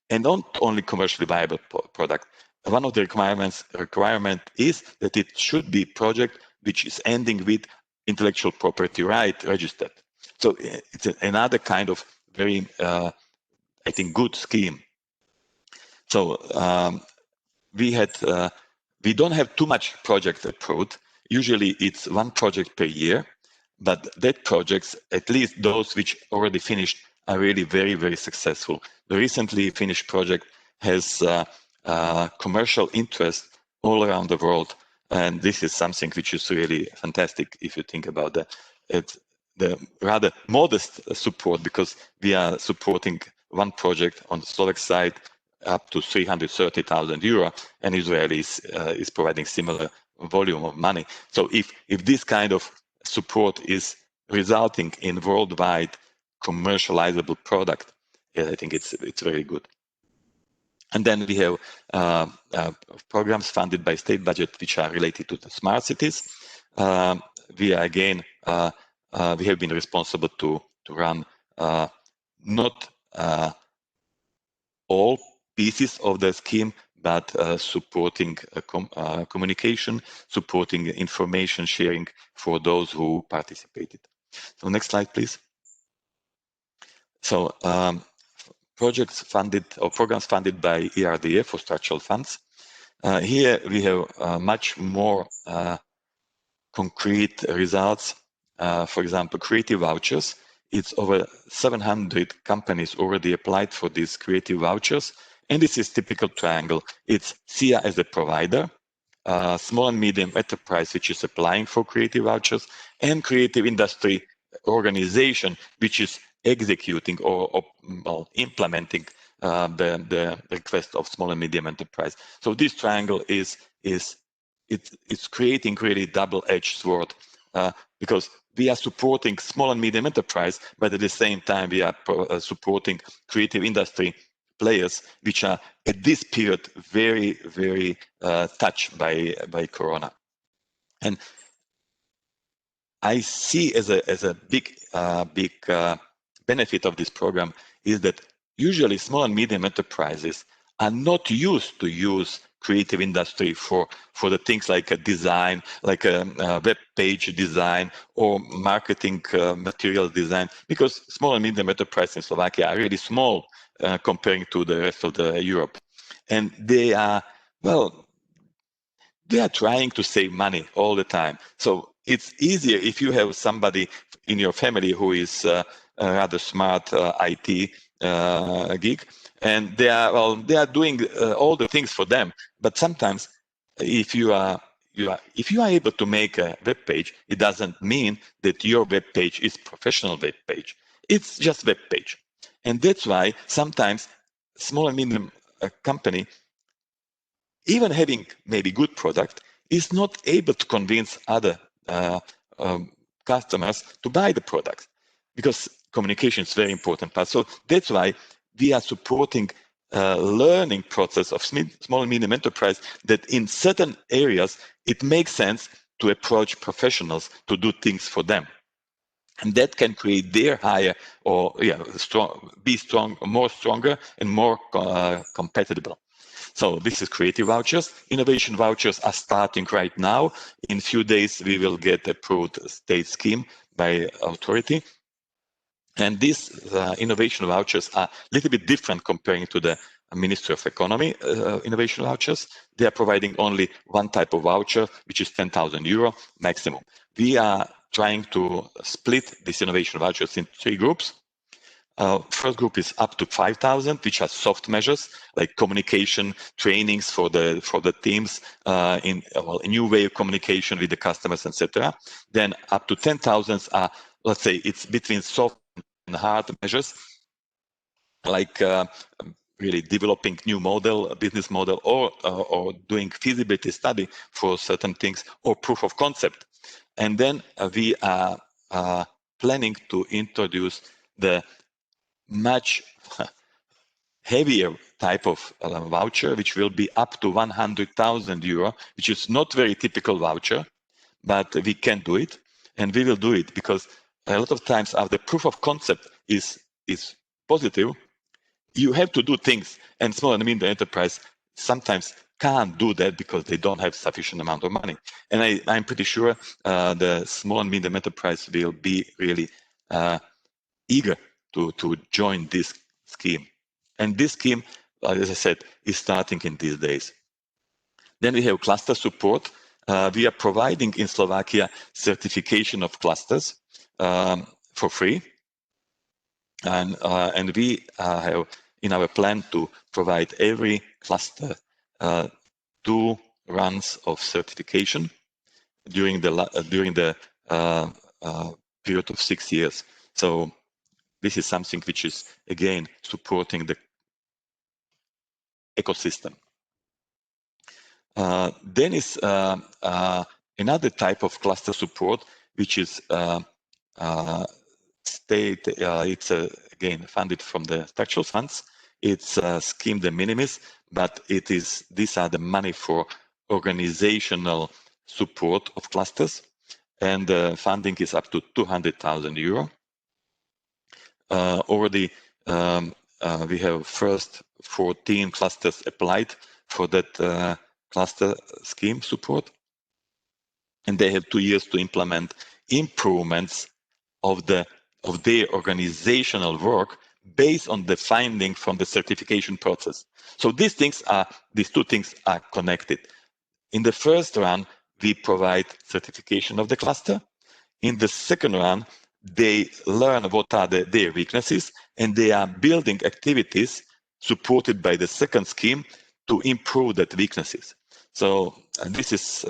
And not only commercially viable product. One of the requirement is that it should be project which is ending with intellectual property right registered. So it's another kind of very, I think, good scheme. So we don't have too much project approved. Usually it's one project per year, but that projects, at least those which already finished, are really very, very successful. The recently finished project has commercial interest all around the world. And this is something which is really fantastic if you think about the rather modest support, because we are supporting one project on the Slovak side up to 330,000 euro, and Israel is providing similar volume of money. So if this kind of support is resulting in worldwide commercializable product, I think it's very good. And then we have programs funded by state budget which are related to the smart cities. We are again, we have been responsible to run not all pieces of the scheme, but supporting communication, supporting information sharing for those who participated. So next slide, please. So projects funded or programs funded by ERDF for structural funds. Here we have much more concrete results. For example, creative vouchers. It's over 700 companies already applied for these creative vouchers. And this is typical triangle. It's SIA as a provider, small and medium enterprise which is applying for creative vouchers, and creative industry organization which is executing or implementing the request of small and medium enterprise. So this triangle is creating really double-edged sword because we are supporting small and medium enterprise, but at the same time we are supporting creative industry players which are at this period very, very touched by Corona. And I see as a big benefit of this program is that usually small and medium enterprises are not used to use creative industry for the things like a design, like a web page design or marketing material design, because small and medium enterprises in Slovakia are really small comparing to the rest of Europe. And they are, well, they are trying to save money all the time. So it's easier if you have somebody in your family who is a rather smart IT geek, and they are doing all the things for them. But sometimes, if you are able to make a web page, it doesn't mean that your web page is professional web page. It's just web page, and that's why sometimes small and medium company, even having maybe good product, is not able to convince other customers to buy the product, because communication is very important part. So that's why we are supporting learning process of small and medium enterprise, that in certain areas it makes sense to approach professionals to do things for them, and that can create their higher or more stronger and more compatible. So this is creative vouchers. Innovation vouchers are starting right now. In a few days we will get approved state scheme by authority. And these innovation vouchers are a little bit different comparing to the Ministry of Economy innovation vouchers. They are providing only one type of voucher, which is 10,000 euro maximum. We are trying to split these innovation vouchers in 3 groups. First group is up to 5,000, which are soft measures like communication trainings for the teams in a new way of communication with the customers, etc. Then up to 10,000 are, let's say, it's between soft and hard measures, like really developing new business model, or doing feasibility study for certain things, or proof of concept. And then we are planning to introduce the much heavier type of voucher, which will be up to 100,000 euro, which is not very typical voucher, but we can do it, and we will do it because a lot of times after proof of concept is positive, you have to do things, and small and medium enterprise sometimes can't do that because they don't have sufficient amount of money. And I'm pretty sure the small and medium enterprise will be really eager to join this scheme. And this scheme, as I said, is starting in these days. Then we have cluster support. We are providing in Slovakia certification of clusters for free. And we have in our plan to provide every cluster 2 runs of certification during the period of 6 years. So this is something which is, again, supporting the ecosystem. Then is another type of cluster support, which is state. It's again funded from the structural funds. It's scheme de minimis, but these are the money for organizational support of clusters, and the funding is up to 200,000 euro. Already we have first 14 clusters applied for that cluster scheme support. And they have 2 years to implement improvements of their organizational work based on the finding from the certification process. So these two things are connected. In the first run, we provide certification of the cluster. In the second run, they learn what are their weaknesses, and they are building activities supported by the second scheme to improve that weaknesses. So this is,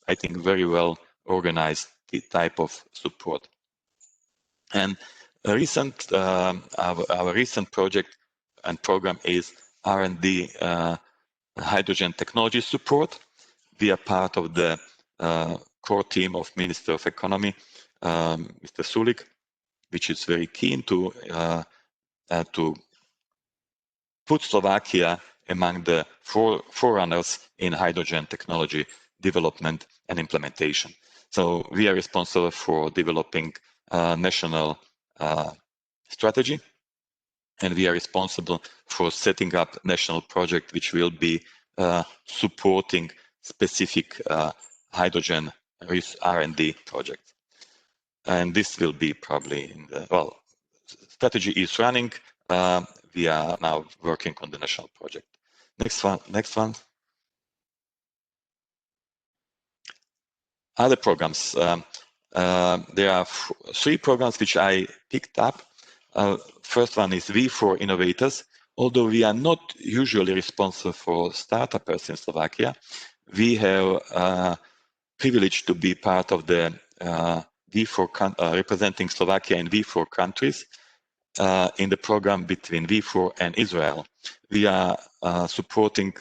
I think, very well organized type of support. And our recent project and program is R&D hydrogen technology support. We are part of the core team of Minister of Economy, Mr. Sulik, which is very keen to put Slovakia among the forerunners in hydrogen technology development and implementation. So we are responsible for developing national strategy, and we are responsible for setting up national project which will be supporting specific hydrogen R&D projects. And this will be probably in the, well, strategy is running. We are now working on the national project. Next one. Other programs. There are 3 programs which I picked up. First one is V4 Innovators. Although we are not usually responsible for startups in Slovakia, we have privilege to be part of the V4 representing Slovakia in V4 countries in the program between V4 and Israel. We are supporting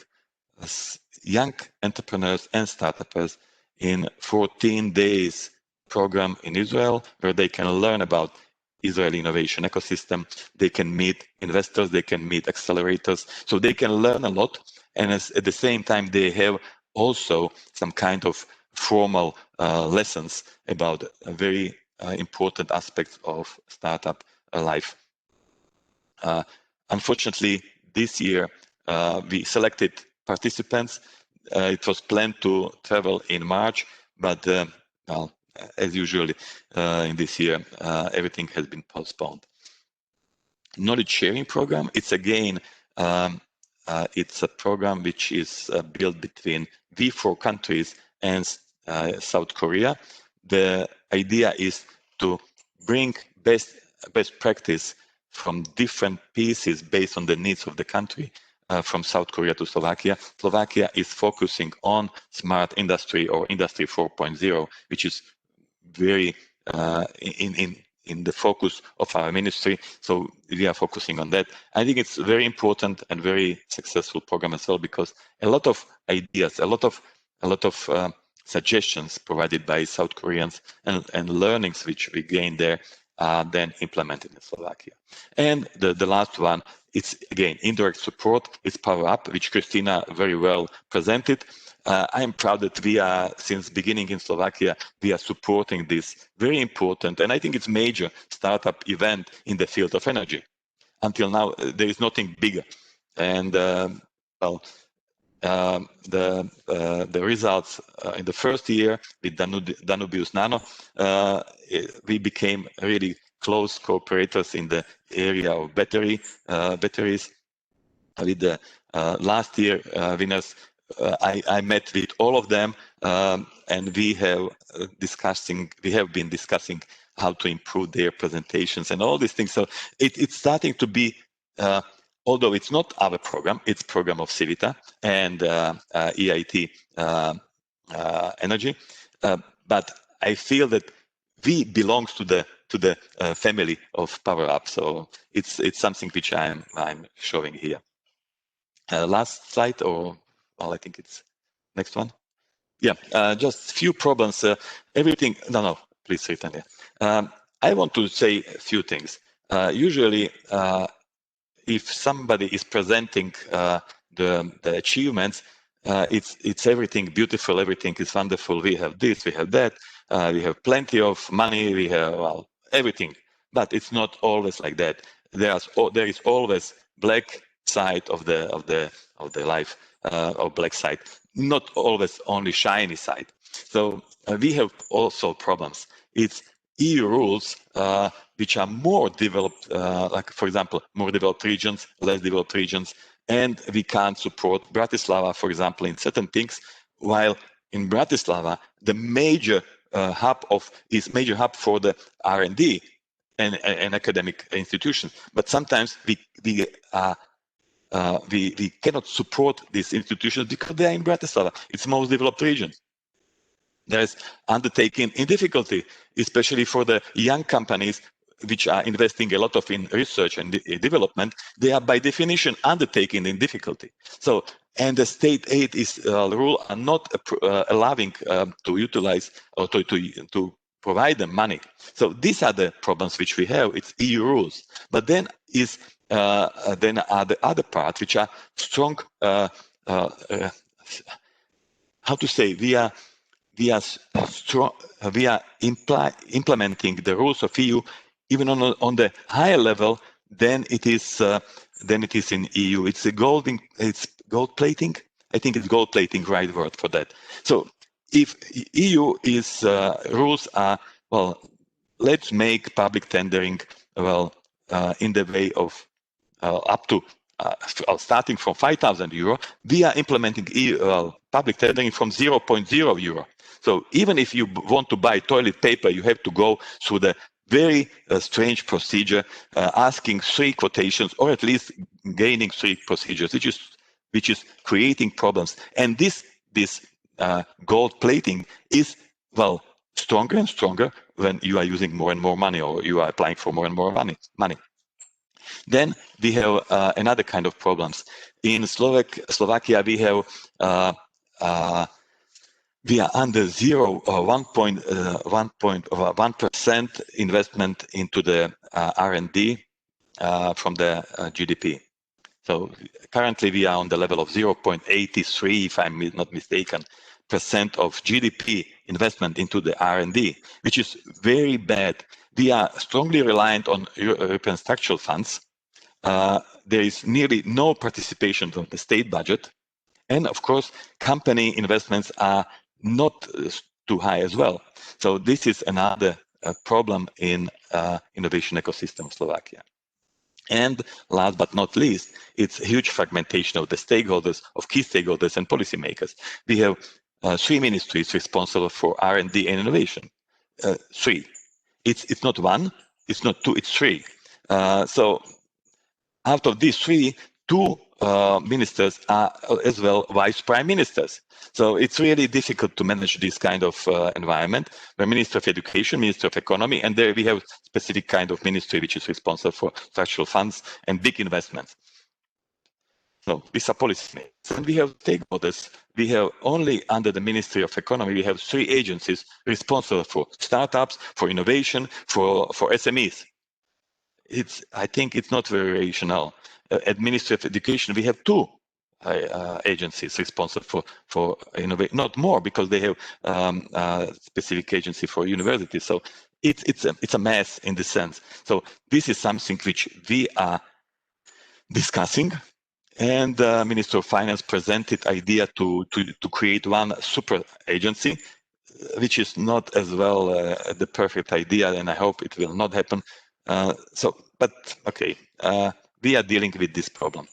young entrepreneurs and startups in 14 days program in Israel, where they can learn about Israeli innovation ecosystem. They can meet investors, they can meet accelerators, so they can learn a lot. And at the same time, they have also some kind of formal lessons about very important aspects of startup life. Unfortunately, this year we selected participants. It was planned to travel in March, but well, as usual in this year, everything has been postponed. Knowledge sharing program. It's again, it's a program which is built between V4 countries and South Korea. The idea is to bring best practice from different pieces based on the needs of the country, from South Korea to Slovakia. Slovakia is focusing on smart industry or industry 4.0, which is very in the focus of our ministry. So we are focusing on that. I think it's very important and very successful program as well, because a lot of ideas, a lot of suggestions provided by South Koreans and learnings which we gain there are then implemented in Slovakia. And the last one, it's again indirect support. It's Power Up, which Christina very well presented. I'm proud that we are, since beginning in Slovakia, we are supporting this very important, and I think it's major startup event in the field of energy. Until now, there is nothing bigger. And well, the results in the first year with Danubius Nano, we became really close cooperators in the area of batteries. With the last year winners, I met with all of them, and we have been discussing how to improve their presentations and all these things. So it's starting to be, although it's not our program, it's program of Civita and EIT Energy, but I feel that we belong to the family of Power Up. So it's something which I'm showing here. Last slide, or well, I think it's next one. Yeah, just few problems. Everything. No, please return here. I want to say a few things. Usually, if somebody is presenting the achievements, it's everything beautiful, everything is wonderful. We have this, we have that, we have plenty of money, we have everything. But it's not always like that. There is always black side of the life. or black side, not always only shiny side. So we have also problems. It's EU rules which are more developed, like for example, more developed regions, less developed regions, and we can't support Bratislava, for example, in certain things, while in Bratislava, the major hub for the R&D and academic institutions. But sometimes we cannot support these institutions because they are in Bratislava. It's the most developed region. There's undertaking in difficulty, especially for the young companies which are investing a lot in research and development. They are by definition undertaking in difficulty. So, and the state aid rule are not allowing to utilize or to provide them money. So these are the problems which we have. It's EU rules. But then are the other parts which are strong. How to say? We are implementing the rules of EU even on the higher level than it is in EU. It's gold plating. I think it's gold plating, right word for that. So if EU rules are, well, let's make public tendering in the way of up to starting from 5,000 euro. We are implementing public tendering from 0.0 euro. So even if you want to buy toilet paper, you have to go through the very strange procedure, asking 3 quotations, or at least gaining 3 procedures, which is creating problems. And this gold plating is, well, stronger and stronger when you are using more and more money, or you are applying for more and more money. Then we have another kind of problems. In Slovakia, we have we are under 1.1% investment into the R&D from the GDP. So currently we are on the level of 0.83, if I'm not mistaken, % of GDP investment into the R&D, which is very bad. We are strongly reliant on European structural funds. There is nearly no participation from the state budget. And of course, company investments are not too high as well. So this is another problem in innovation ecosystem of Slovakia. And last but not least, it's a huge fragmentation of the stakeholders, of key stakeholders and policymakers. We have 3 ministries responsible for R&D and innovation. 3. It's not 1, it's not 2, it's 3. So out of these 3, 2 ministers are as well vice prime ministers. So it's really difficult to manage this kind of environment. The Minister of Education, Minister of Economy, and there we have specific kind of ministry which is responsible for structural funds and big investments. So these are policymakers. And we have stakeholders. We have only under the Ministry of Economy, we have 3 agencies responsible for startups, for innovation, for SMEs. I think it's not very rational. At Ministry of Education, we have 2 agencies responsible for innovation, not more, because they have specific agency for universities. So it's a mess in this sense. So this is something which we are discussing. And the Minister of Finance presented idea to create one super agency, which is not as well the perfect idea, and I hope it will not happen. But okay, we are dealing with this problem.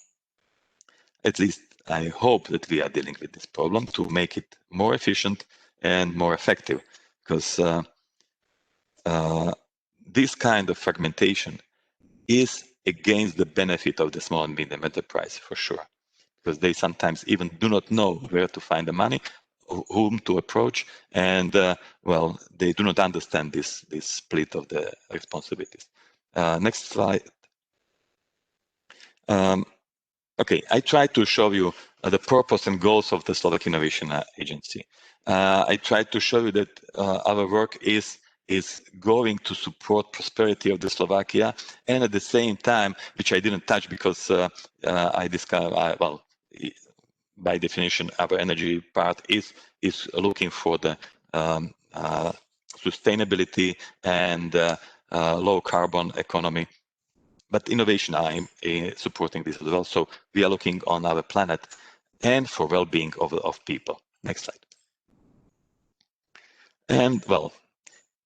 At least I hope that we are dealing with this problem to make it more efficient and more effective, because this kind of fragmentation is against the benefit of the small and medium enterprise, for sure, because they sometimes even do not know where to find the money, whom to approach, and well, they do not understand this split of the responsibilities. Next slide. Okay, I tried to show you the purpose and goals of the Slovak Innovation Agency. I tried to show you that our work is going to support prosperity of the Slovakia, and at the same time, which I didn't touch because I discovered, well, by definition, our energy part is looking for the sustainability and low carbon economy. But innovation are supporting this as well. So we are looking on our planet and for well-being of people. Next slide. And well,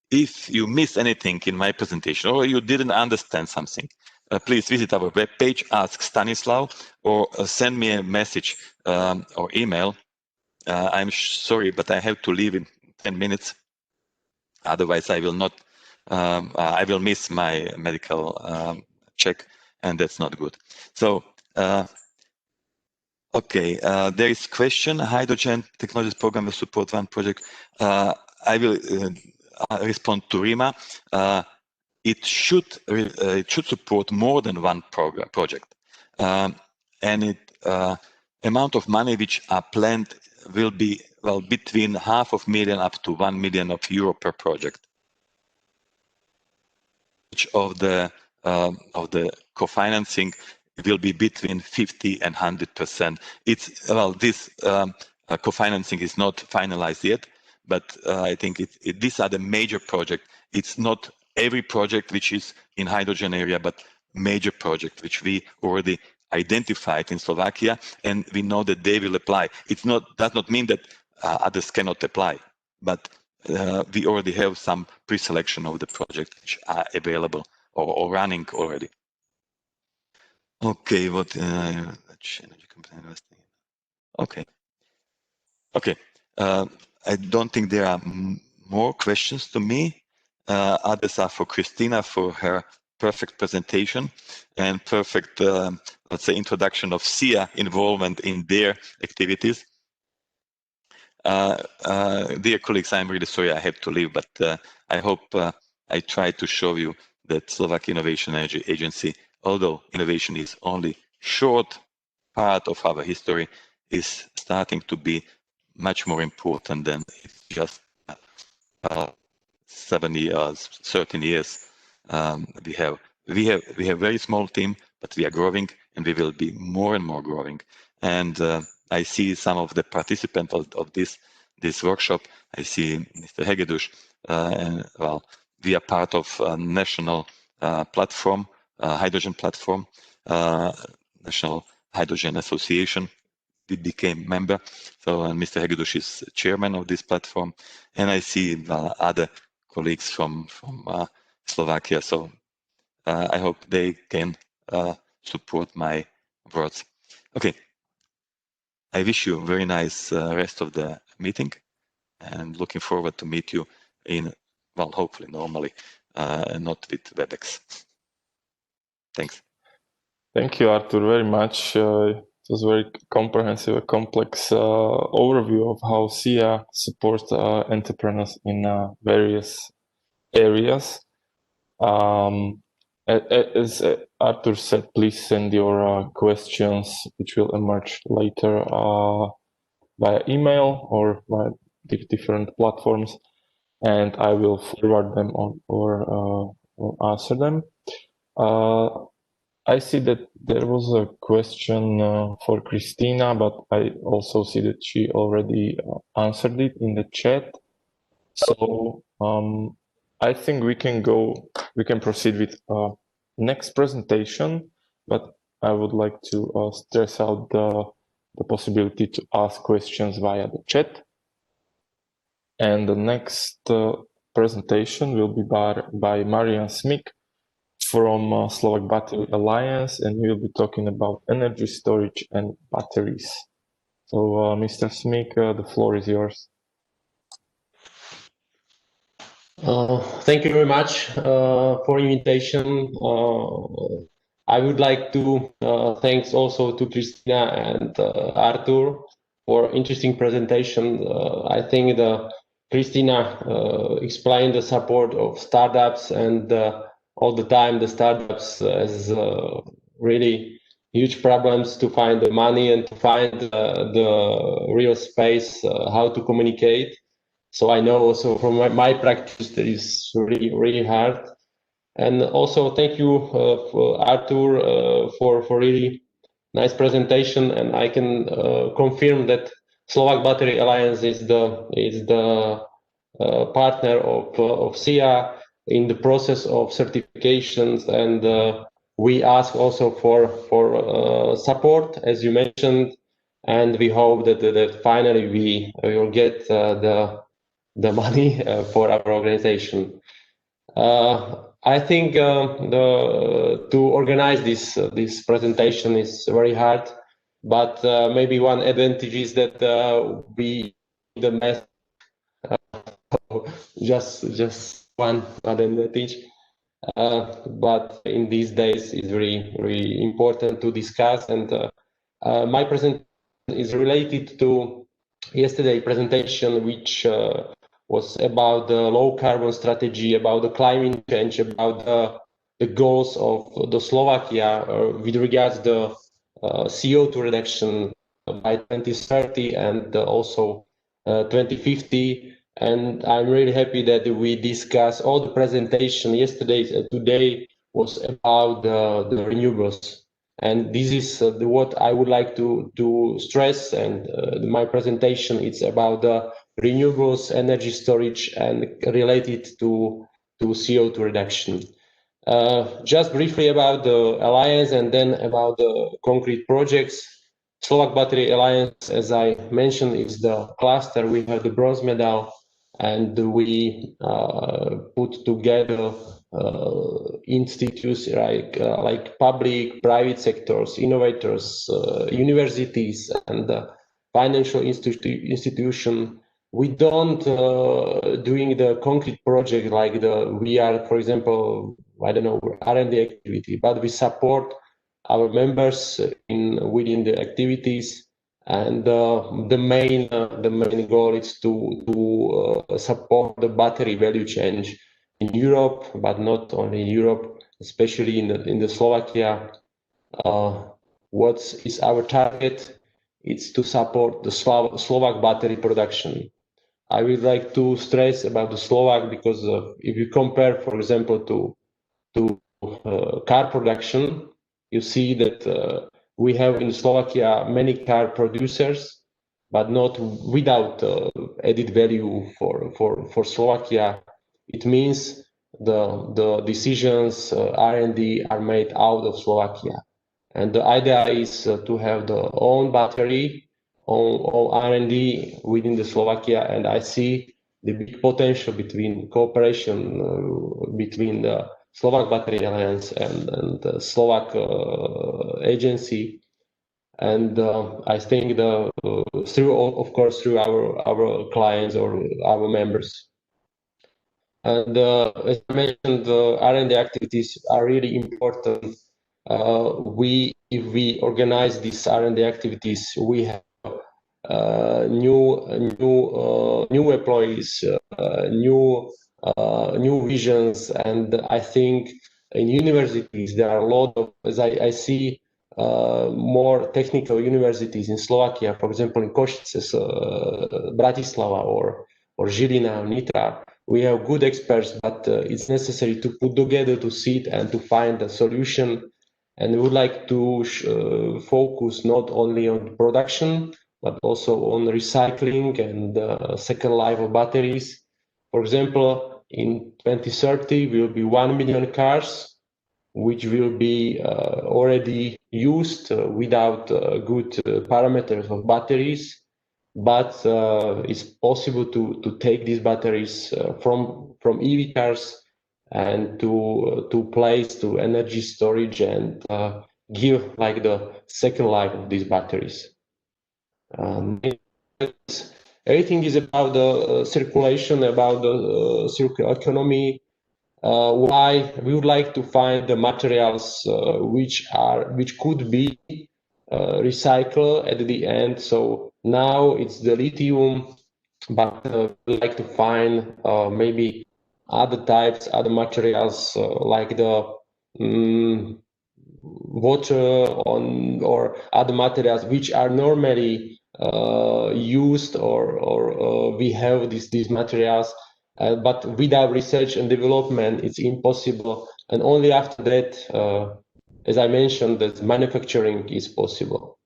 if you missed anything in my presentation or you didn't understand something, please visit our webpage, ask Stanislav, or send me a message or email. I'm sorry, but I have to leave in 10 minutes. Otherwise, I will not. I will miss my medical check, and that's not good. So, okay, there is question. Hydrogen technologies program will support one project. I will respond to Rima. It should support more than one project, and it amount of money which are planned will be between $500,000 up to €1 million per project. Each of the co-financing will be between 50% and 100%. It's this co-financing is not finalized yet, but I think these are the major projects. It's not every project which is in hydrogen area, but major project which we already identified in Slovakia, and we know that they will apply. Does not mean that others cannot apply, but we already have some pre-selection of the projects which are available or running already. Okay, what energy company investing? Okay. I don't think there are more questions to me. Others are for Christina for her perfect presentation and perfect, let's say, introduction of SIA involvement in their activities. Dear colleagues, I'm really sorry I have to leave, but I hope I tried to show you that Slovak Innovation Energy Agency, although innovation is only short part of our history, is starting to be much more important than just 7 years, 13 years. We have a very small team, but we are growing, and we will be more and more growing. And I see some of the participants of this workshop. I see Mr. Hegedus, and well, we are part of a national platform, hydrogen platform, National Hydrogen Association. We became member. So Mr. Hegedus is chairman of this platform, and I see other colleagues from Slovakia. So I hope they can support my words. Okay. I wish you a very nice rest of the meeting, and looking forward to meet you in, well, hopefully normally, not with WebEx. Thanks. Thank you, Artur, very much. It was very comprehensive, complex overview of how SIA supports entrepreneurs in various areas. As Artur said, please send your questions, which will emerge later via email or via different platforms, and I will forward them on or answer them. I see that there was a question for Christina, but I also see that she already answered it in the chat. So I think we can proceed with next presentation, but I would like to stress out the possibility to ask questions via the chat. And the next presentation will be by Marian Smik from Slovak Battery Alliance, and we will be talking about energy storage and batteries. So Mr. Smik, the floor is yours. Thank you very much for invitation. I would like to thanks also to Christina and Artur for interesting presentation. I think Christina explained the support of startups, and all the time the startups has really huge problems to find the money and to find the real space how to communicate. So I know also from my practice that is really hard. And also thank you Artur for really nice presentation, and I can confirm that Slovak Battery Alliance is the partner of SIA in the process of certifications, and we ask also for support, as you mentioned, and we hope that finally we will get the money for our organization. I think to organize this presentation is very hard, but maybe one advantage is that we the math just one advantage. But in these days, it's very important to discuss. And my presentation is related to yesterday's presentation, which was about the low carbon strategy, about the climate change, about the goals of the Slovakia with regards to the CO2 reduction by 2030 and also 2050. And I'm really happy that we discussed all the presentation yesterday and today was about the renewables. And this is what I would like to stress. And my presentation is about the renewables, energy storage, and related to CO2 reduction. Just briefly about the alliance and then about the concrete projects. Slovak Battery Alliance, as I mentioned, is the cluster. We have the bronze medal, and we put together institutes like public, private sectors, innovators, universities, and financial institution. We don't doing the concrete project like we are, for example, I don't know, R&D activity, but we support our members within the activities. And the main goal is to support the battery value chain in Europe, but not only in Europe, especially in the Slovakia. What is our target? It's to support the Slovak battery production. I would like to stress about the Slovak because if you compare, for example, to car production, you see that we have in Slovakia many car producers, but not without added value for Slovakia. It means the decisions R&D are made out of Slovakia, and the idea is to have the own battery, own R&D within the Slovakia, and I see the big potential between cooperation between the Slovak Battery Alliance and the Slovak agency, and I think through our clients or our members. And as I mentioned, the R&D activities are really important. If we organize these R&D activities, we have new employees, new visions, and I think in universities there are a lot of, as I see more technical universities in Slovakia, for example in Košice, Bratislava or Žilina, Nitra. We have good experts, but it's necessary to put together, to sit and to find a solution. And we would like to focus not only on production, but also on recycling and second life of batteries. For example, in 2030, will be 1 million cars, which will be already used without good parameters of batteries. But it's possible to take these batteries from EV cars and to place to energy storage and give like the second life of these batteries. Everything is about the circulation, about the circular economy. Why we would like to find the materials which could be recycled at the end. So now it's the lithium, but we like to find maybe other types, other materials like the water or other materials which are normally used or we have these materials, but without research and development it's impossible, and only after that, as I mentioned, that manufacturing is possible.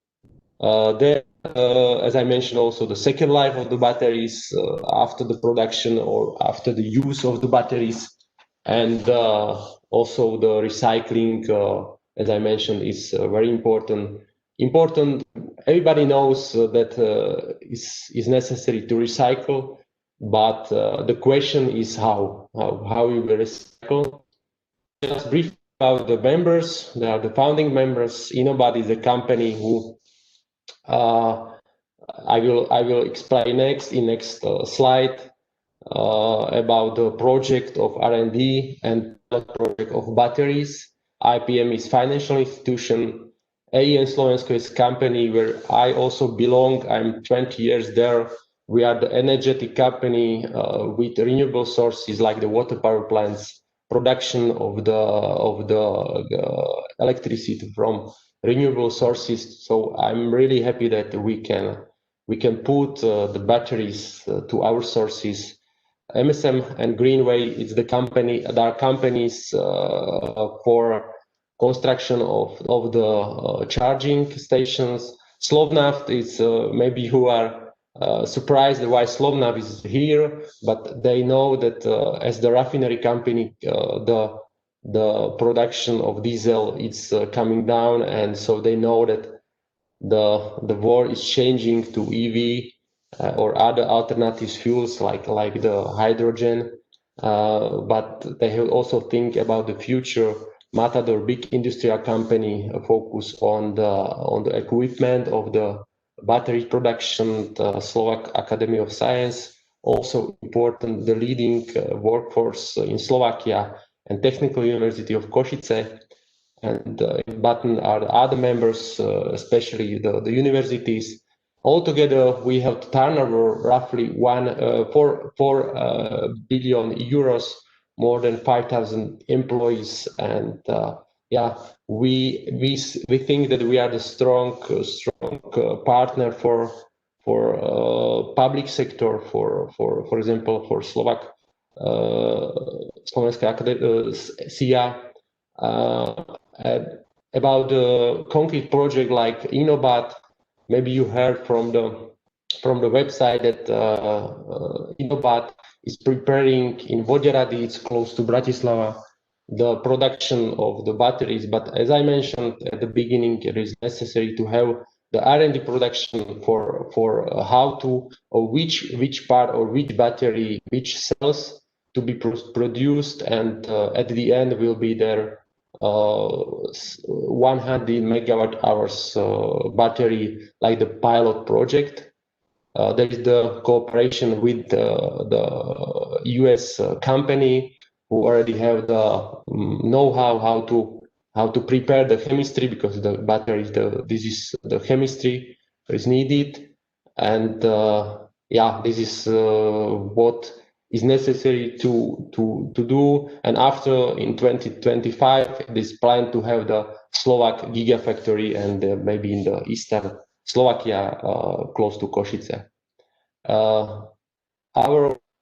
As I mentioned, also the second life of the batteries after the production or after the use of the batteries, and also the recycling, as I mentioned, is very important. everybody knows that is necessary to recycle, but the question is how we will recycle. Just briefly about the members. They are the founding members. Innobat is a company who I will explain next slide about the project of R&D and project of batteries. IPM is financial institution. AEN Slovensko is company where I also belong. I'm 20 years there. We are the energetic company with renewable sources like the water power plants, production of the electricity from renewable sources. So I'm really happy that we can put the batteries to our sources. MSM and Greenway is the company. There are companies for construction of the charging stations. Slovnaft is maybe you are surprised why Slovnaft is here, but they know that as the refinery company, the production of diesel is coming down, and so they know that the war is changing to EV or other alternative fuels like the hydrogen, but they have also think about the future. Matador, big industrial company, focus on the equipment of the battery production. The Slovak Academy of Science, also important, the leading workforce in Slovakia, and Technical University of Košice. And in Button are the other members, especially the universities. Altogether, we have turnover roughly 4 billion euros, more than 5,000 employees, and we think that we are the strong partner for public sector, for example, for Slovenská SIA. About the concrete project like Innobat, maybe you heard from the website that Innobat is preparing in Voderady, it's close to Bratislava, the production of the batteries. But as I mentioned at the beginning, it is necessary to have the R&D production for how to, or which part or which battery, which cells to be produced, and at the end will be there 100 megawatt hours battery, like the pilot project. There is the cooperation with the US company who already have the know-how how to prepare the chemistry, because the batteries, this is the chemistry that is needed, and this is what is necessary to do. And after, in 2025, it is planned to have the Slovak gigafactory, and maybe in the eastern Slovakia, close to Košice.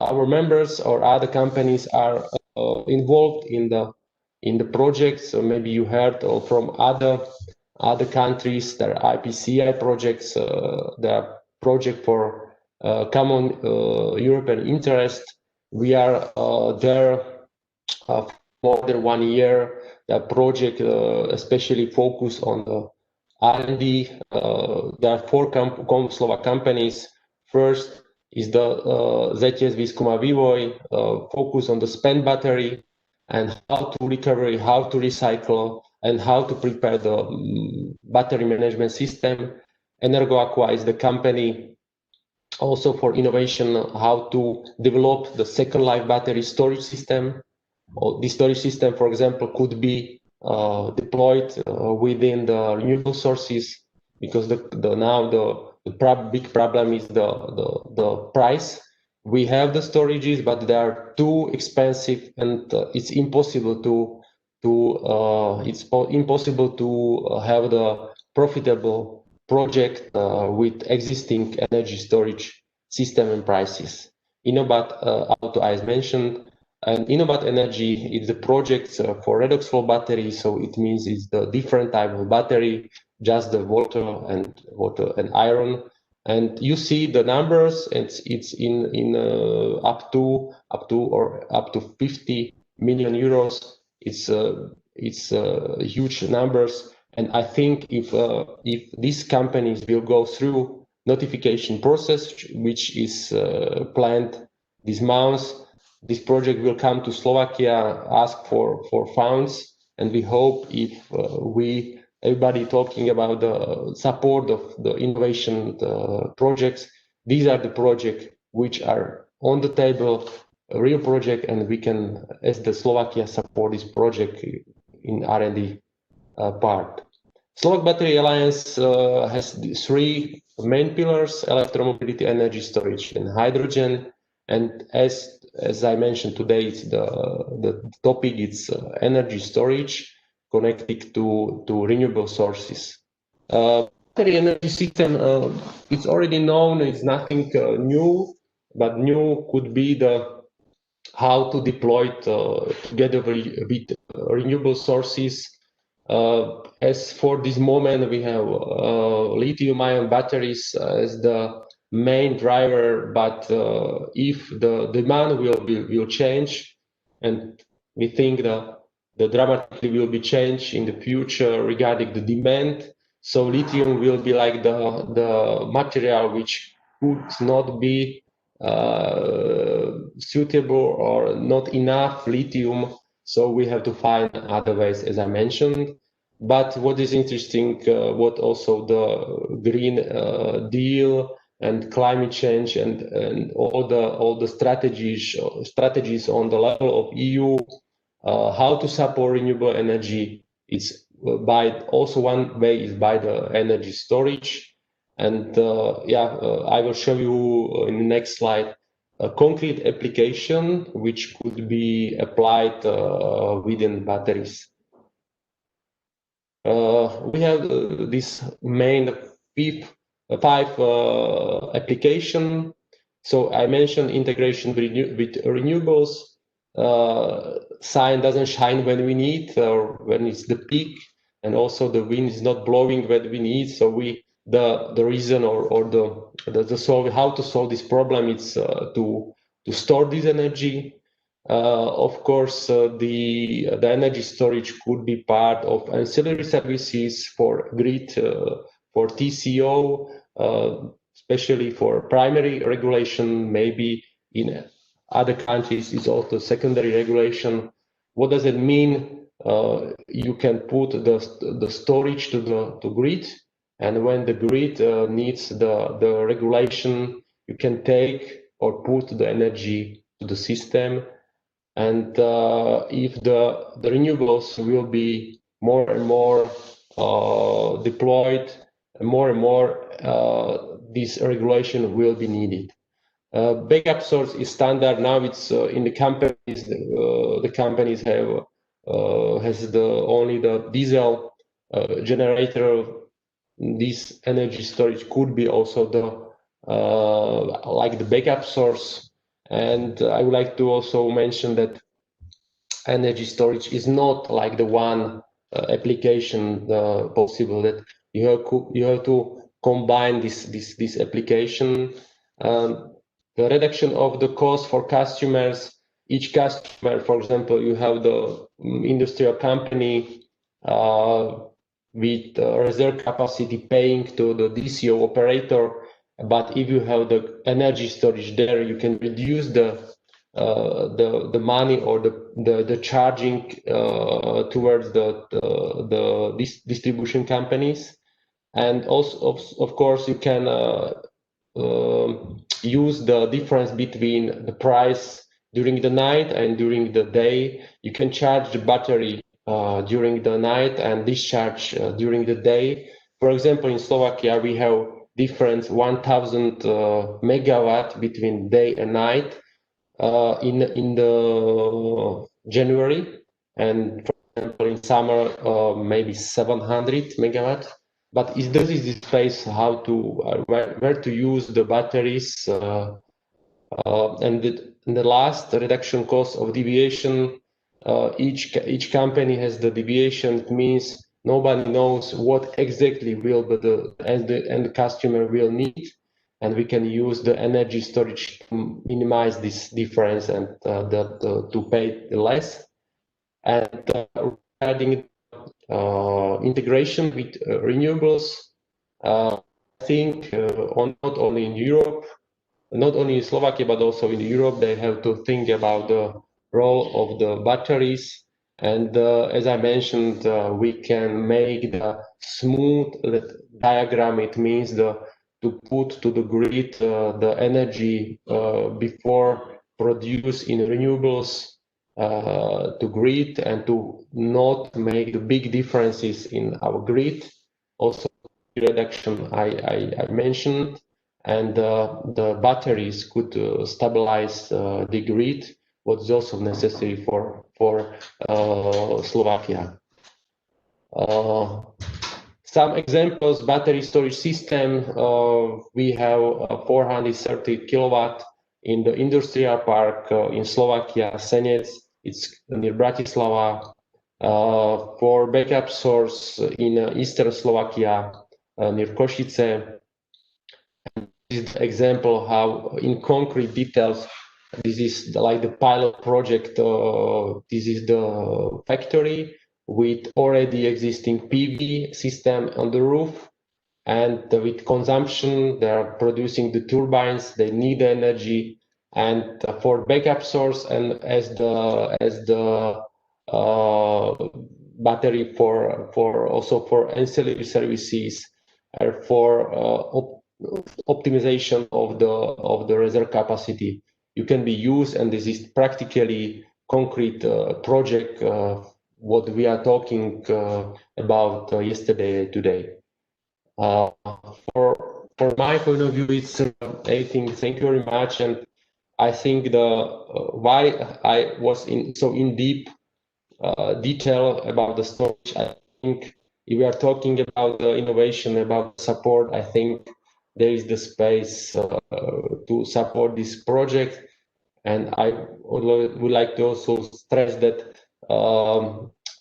Our members or other companies are involved in the projects. So maybe you heard from other countries. There are IPCI projects. There are projects for common European interest. We are there more than 1 year. The project especially focus on the R&D. There are 4 Slovak companies. First is the ZTS Výskum a Vývoj, focus on the spent battery and how to recover, how to recycle, and how to prepare the battery management system. Energoaqua is the company also for innovation, how to develop the second life battery storage system. The storage system, for example, could be deployed within the renewable sources, because now the big problem is the price. We have the storages, but they are too expensive, and it's impossible to have the profitable project with existing energy storage system and prices. Innobat Auto I mentioned, and Innobat Energy is the project for redox flow battery. So it means it's the different type of battery, just the water and iron. And you see the numbers. It's in up to 50 million euros. It's huge numbers. And I think if these companies will go through notification process, which is planned this month, this project will come to Slovakia, ask for funds, and we hope if everybody talking about the support of the innovation projects, these are the projects which are on the table, a real project, and we can, as the Slovakia, support this project in R&D part. Slovak Battery Alliance has 3 main pillars: electromobility, energy storage, and hydrogen. And as I mentioned today, it's the topic. It's energy storage connected to renewable sources. Battery energy system, it's already known. It's nothing new, but new could be how to deploy it together with renewable sources. As for this moment, we have lithium-ion batteries as the main driver, but if the demand will change, and we think the dramatically will be changed in the future regarding the demand, so lithium will be like the material which could not be suitable or not enough lithium, so we have to find other ways, as I mentioned. But what is interesting, what also the Green Deal and climate change and all the strategies on the level of EU, how to support renewable energy, is also one way is by the energy storage. And I will show you in the next slide a concrete application which could be applied within batteries. We have this main 5 application. So I mentioned integration with renewables. Sun doesn't shine when we need, or when it's the peak, and also the wind is not blowing when we need. So the reason or the solve, how to solve this problem, is to store this energy. Of course, the energy storage could be part of ancillary services for grid, for TCO, especially for primary regulation. Maybe in other countries is also secondary regulation. What does it mean? You can put the storage to grid, and when the grid needs the regulation, you can take or put the energy to the system. And if the renewables will be more and more deployed, more and more this regulation will be needed. Backup source is standard now. It's in the companies. The companies has only the diesel generator. This energy storage could be also like the backup source. And I would like to also mention that energy storage is not like the one application possible, that you have to combine this application. The reduction of the cost for customers. Each customer, for example, you have the industrial company with reserve capacity paying to the DCO operator. But if you have the energy storage there, you can reduce the money or the charging towards the distribution companies. And also, of course, you can use the difference between the price during the night and during the day. You can charge the battery during the night and discharge during the day. For example, in Slovakia, we have difference 1,000 megawatt between day and night in the January, and for example in summer maybe 700 megawatt. But this is the space how to where to use the batteries, and the last reduction cost of deviation. Each company has the deviation. It means nobody knows what exactly will the end customer will need, and we can use the energy storage to minimize this difference and to pay less. And regarding integration with renewables. I think not only in Europe, not only in Slovakia, but also in Europe, they have to think about the role of the batteries. And as I mentioned, we can make the smooth diagram. It means to put to the grid the energy before produced in renewables to grid, and to not make the big differences in our grid. Also, reduction I mentioned, and the batteries could stabilize the grid, what is also necessary for Slovakia. Some examples: battery storage system. We have 430 kilowatt in the industrial park in Slovakia, Senec. It's near Bratislava. For backup source in eastern Slovakia, near Košice. This is the example how, in concrete details, this is like the pilot project. This is the factory with already existing PV system on the roof, and with consumption, they are producing the turbines. They need energy, and for backup source, and as the battery for also for ancillary services, for optimization of the reserve capacity. You can be used, and this is practically concrete project what we are talking about yesterday, today. For my point of view, it's I think, thank you very much, and I think why I was so in deep detail about the storage. I think if we are talking about the innovation, about support, I think there is the space to support this project. And I would like to also stress that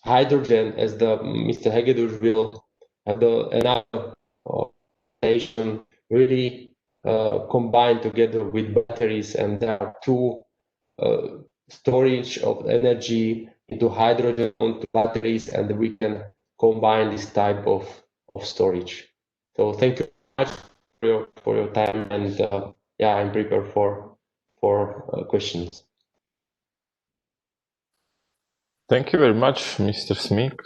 hydrogen, as Mr. Hegedus will have another station, really combined together with batteries, and there are two storage of energy into hydrogen onto batteries, and we can combine this type of storage. So thank you very much for your time, and yeah, I'm prepared for questions. Thank you very much, Mr. Smik,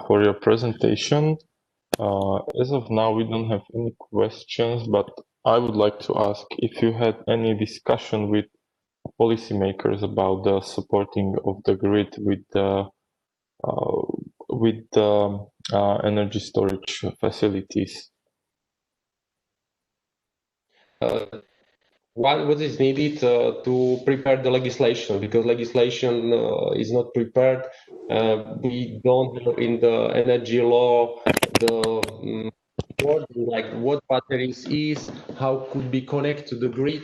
for your presentation. As of now, we don't have any questions, but I would like to ask if you had any discussion with policymakers about the supporting of the grid with the energy storage facilities. What is needed to prepare the legislation, because legislation is not prepared. We don't have in the energy law the like what batteries is, how could be connected to the grid,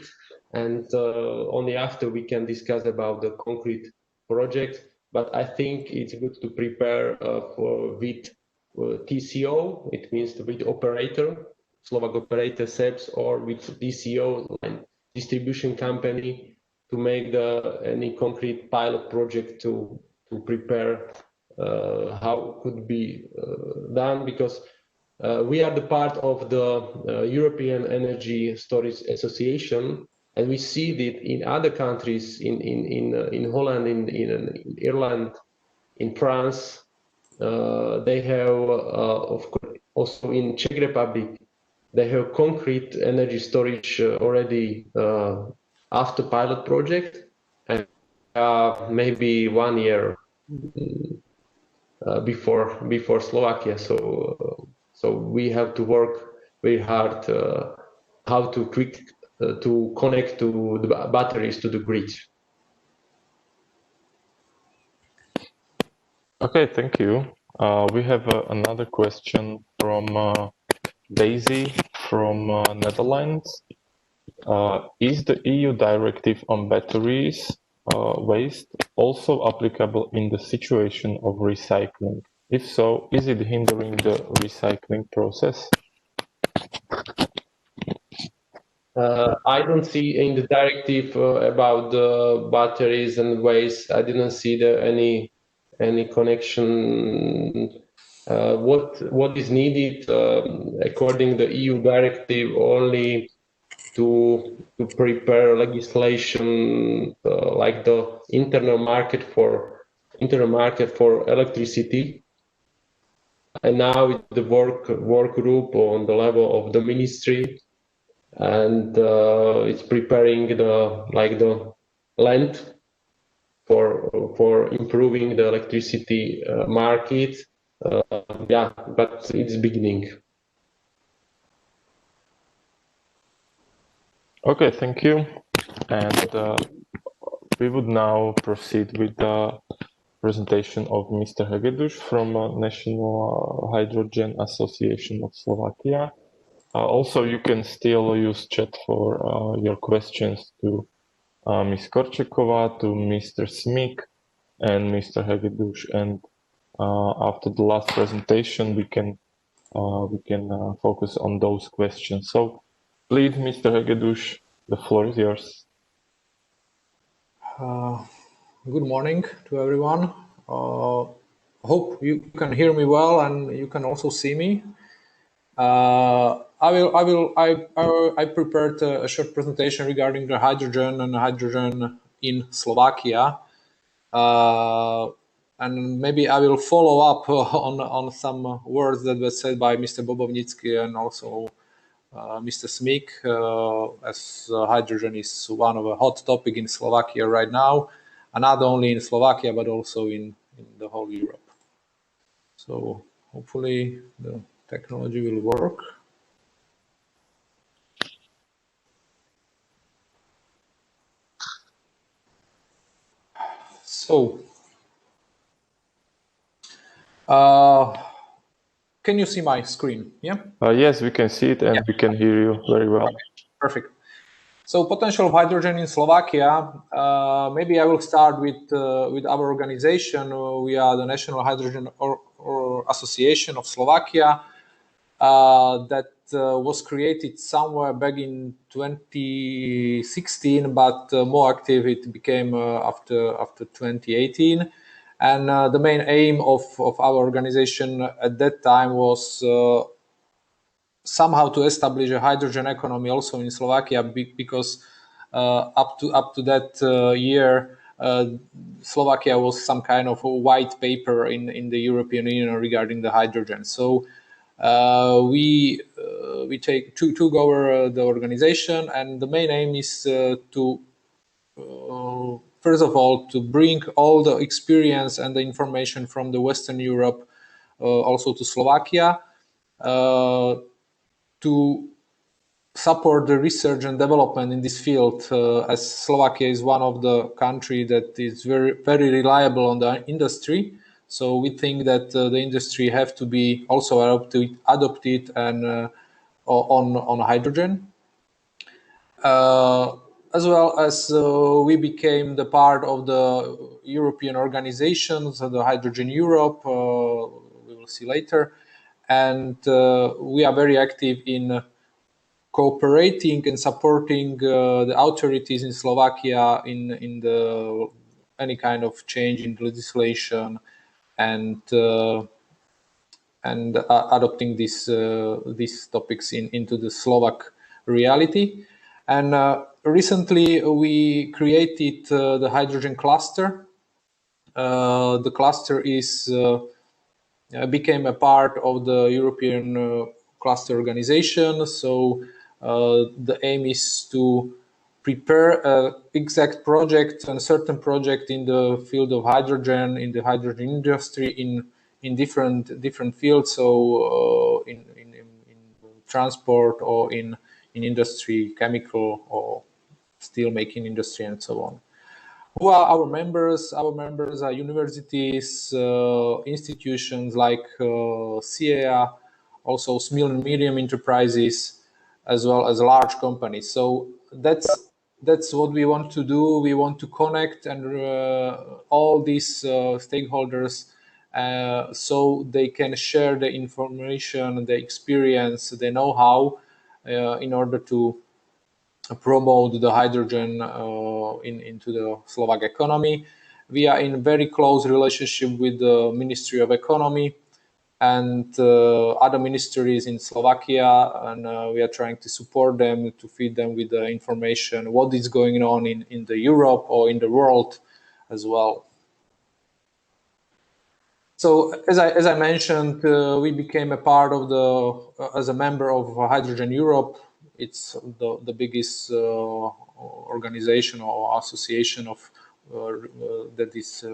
and only after we can discuss about the concrete project. But I think it's good to prepare with TCO. It means with operator, Slovak operator SEPS, or with DCO, distribution company, to make any concrete pilot project to prepare how could be done, because we are the part of the European Energy Storage Association, and we see that in other countries, in Holland, in Ireland, in France, they have, of course, also in Czech Republic, they have concrete energy storage already after pilot project, and maybe 1 year before Slovakia. So we have to work very hard how to connect to the batteries to the grid. Okay, thank you. We have another question from Daisy from Netherlands. Is the EU directive on batteries waste also applicable in the situation of recycling? If so, is it hindering the recycling process? I don't see in the directive about the batteries and waste. I didn't see any connection. what is needed according to the EU directive only to prepare legislation like the internal market for electricity. And now it's the work group on the level of the ministry, and it's preparing the land for improving the electricity market. Yeah, but it's beginning. Okay, thank you. And we would now proceed with the presentation of Mr. Hegedus from National Hydrogen Association of Slovakia. Also, you can still use chat for your questions to Ms. Korčeková, to Mr. Smik, and Mr. Hegedus. And after the last presentation, we can focus on those questions. So, please, Mr. Hegedus, the floor is yours. Good morning to everyone. Hope you can hear me well and you can also see me. I prepared a short presentation regarding the hydrogen and hydrogen in Slovakia, and maybe I will follow up on some words that were said by Mr. Bobovnický and also Mr. Smik, as hydrogen is one of a hot topic in Slovakia right now, and not only in Slovakia but also in the whole Europe. So hopefully the technology will work. So can you see my screen? Yeah. Yes, we can see it and we can hear you very well. Perfect. So potential of hydrogen in Slovakia. Maybe I will start with our organization. We are the National Hydrogen Association of Slovakia that was created somewhere back in 2016, but more active it became after 2018. And the main aim of our organization at that time was somehow to establish a hydrogen economy also in Slovakia, because up to that year, Slovakia was some kind of a white paper in the European Union regarding the hydrogen. So we took over the organization, and the main aim is to first of all to bring all the experience and the information from the Western Europe also to Slovakia, to support the research and development in this field, as Slovakia is one of the countries that is very, very reliable on the industry. So we think that the industry have to be also adopted and on hydrogen. As well as we became the part of the European organizations, the Hydrogen Europe, we will see later. And we are very active in cooperating and supporting the authorities in Slovakia in any kind of change in legislation and adopting these topics into the Slovak reality. And recently we created the hydrogen cluster. The cluster became a part of the European cluster organization. So the aim is to prepare an exact project and a certain project in the field of hydrogen, in the hydrogen industry, in different fields. So in transport or in industry, chemical or steel making industry, and so on. Who are our members? Our members are universities, institutions like CEA, also small and medium enterprises, as well as large companies. So that's what we want to do. We want to connect and all these stakeholders so they can share the information, the experience, the know-how in order to promote the hydrogen into the Slovak economy. We are in very close relationship with the Ministry of Economy, and other ministries in Slovakia, and we are trying to support them, to feed them with the information, what is going on in the Europe or in the world as well. So as I mentioned, we became a part of as a member of Hydrogen Europe. It's the biggest organization or association of that is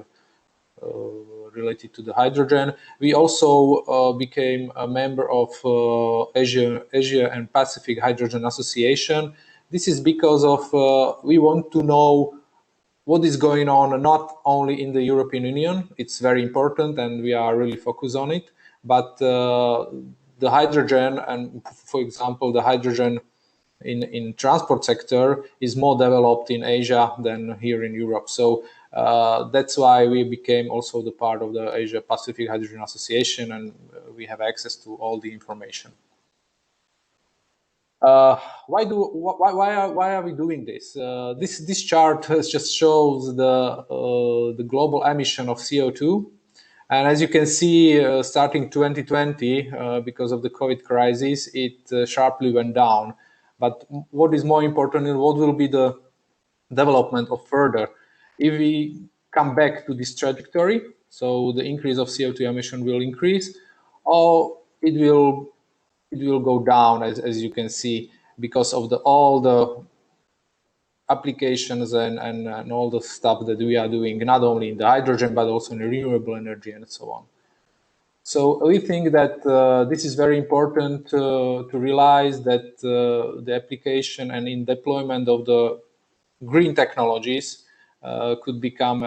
related to the hydrogen. We also became a member of Asia and Pacific Hydrogen Association. This is because of we want to know what is going on not only in the European Union. It's very important and we are really focused on it, but the hydrogen, and for example the hydrogen in transport sector, is more developed in Asia than here in Europe. So that's why we became also the part of the Asia Pacific Hydrogen Association, and we have access to all the information. Why are we doing this? This chart just shows the global emission of CO2, and as you can see, starting 2020, because of the COVID crisis, it sharply went down. But what is more important is what will be the development of further. If we come back to this trajectory, so the increase of CO2 emission will increase, or it will go down, as you can see, because of all the applications and all the stuff that we are doing, not only in the hydrogen, but also in renewable energy and so on. So we think that this is very important to realize that the application and in deployment of the green technologies could become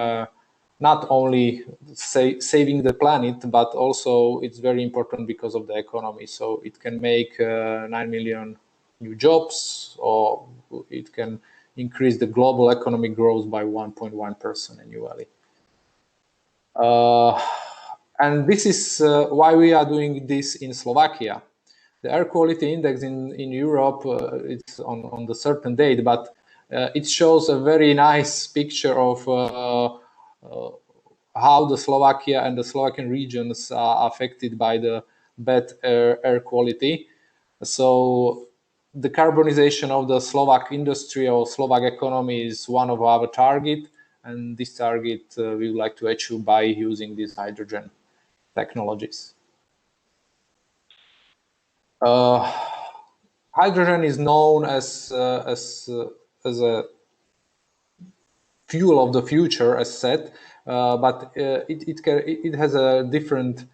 not only saving the planet, but also it's very important because of the economy. So it can make 9 million new jobs, or it can increase the global economic growth by 1.1% annually. And this is why we are doing this in Slovakia. The air quality index in Europe, it's on the certain date, but it shows a very nice picture of how the Slovakia and the Slovakian regions are affected by the bad air quality. So the carbonization of the Slovak industry or Slovak economy is one of our targets, and this target we would like to achieve by using these hydrogen technologies. Hydrogen is known as a fuel of the future, as said, but it has a different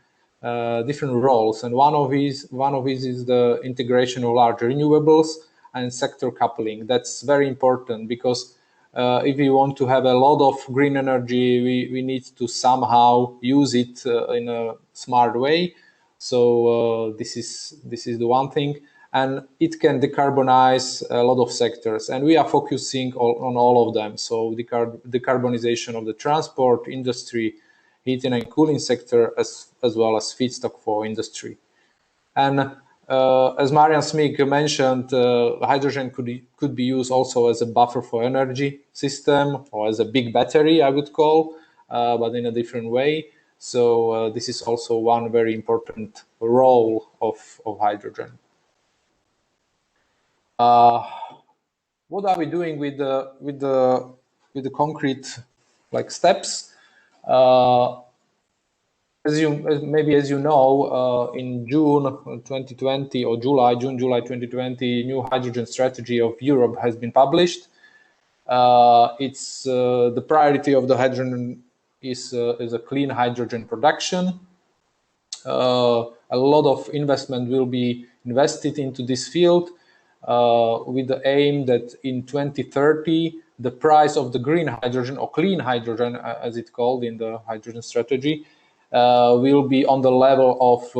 roles, and one of these is the integration of large renewables and sector coupling. That's very important because if we want to have a lot of green energy, we need to somehow use it in a smart way. So this is the one thing, and it can decarbonize a lot of sectors, and we are focusing on all of them. So decarbonization of the transport industry, heating and cooling sector, as well as feedstock for industry. And as Marian Smig mentioned, hydrogen could be used also as a buffer for energy system, or as a big battery, I would call, but in a different way. So this is also one very important role of hydrogen. What are we doing with the concrete steps? As you know, in June 2020 or July 2020, new hydrogen strategy of Europe has been published. It's the priority of the hydrogen is a clean hydrogen production. A lot of investment will be invested into this field with the aim that in 2030 the price of the green hydrogen, or clean hydrogen as it's called in the hydrogen strategy, will be on the level of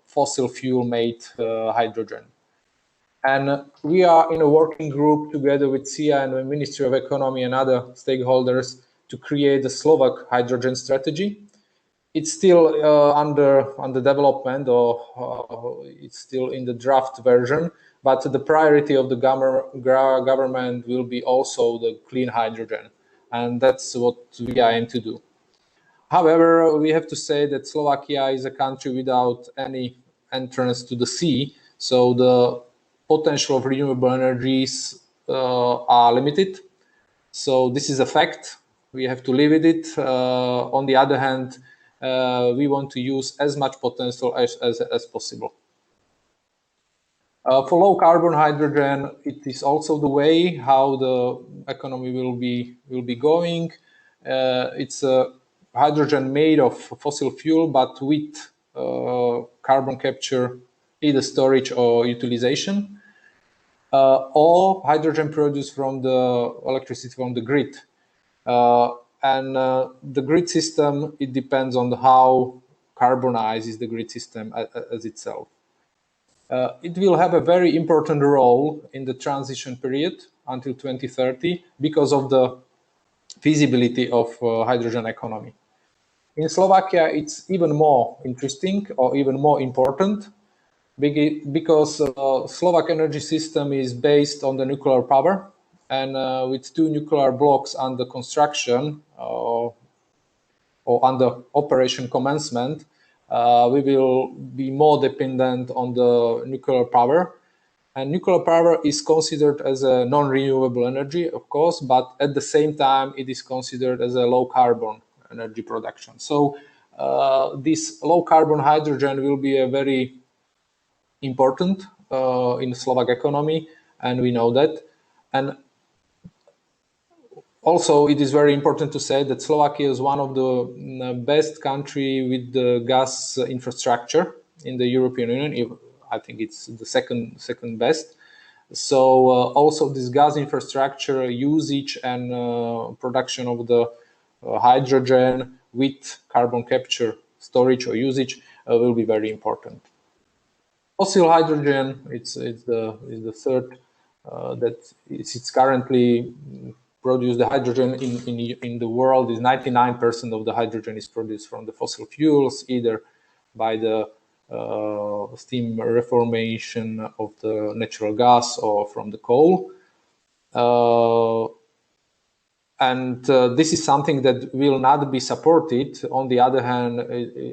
fossil fuel made hydrogen. And we are in a working group together with CIA and the Ministry of Economy and other stakeholders to create the Slovak hydrogen strategy. It's still under development, or it's still in the draft version, but the priority of the government will be also the clean hydrogen, and that's what we aim to do. However, we have to say that Slovakia is a country without any entrance to the sea, so the potential of renewable energies are limited. So this is a fact. We have to live with it. On the other hand, we want to use as much potential as possible. For low carbon hydrogen, it is also the way how the economy will be going. It's a hydrogen made of fossil fuel, but with carbon capture, either storage or utilization, or hydrogen produced from the electricity from the grid. And the grid system, it depends on how carbonized is the grid system as itself. It will have a very important role in the transition period until 2030 because of the feasibility of hydrogen economy. In Slovakia, it's even more interesting or even more important because Slovak energy system is based on the nuclear power, and with 2 nuclear blocks under construction or under operation commencement, we will be more dependent on the nuclear power. And nuclear power is considered as a non-renewable energy, of course, but at the same time, it is considered as a low-carbon energy production. So this low-carbon hydrogen will be a very important in Slovak economy, and we know that. And also, it is very important to say that Slovakia is one of the best country with the gas infrastructure in the European Union. I think it's the second best. So also this gas infrastructure usage and production of the hydrogen with carbon capture, storage or usage will be very important. Fossil hydrogen, it's the third that it's currently produced. The hydrogen in the world is 99% of the hydrogen is produced from the fossil fuels, either by the steam reformation of the natural gas or from the coal. And this is something that will not be supported. On the other hand,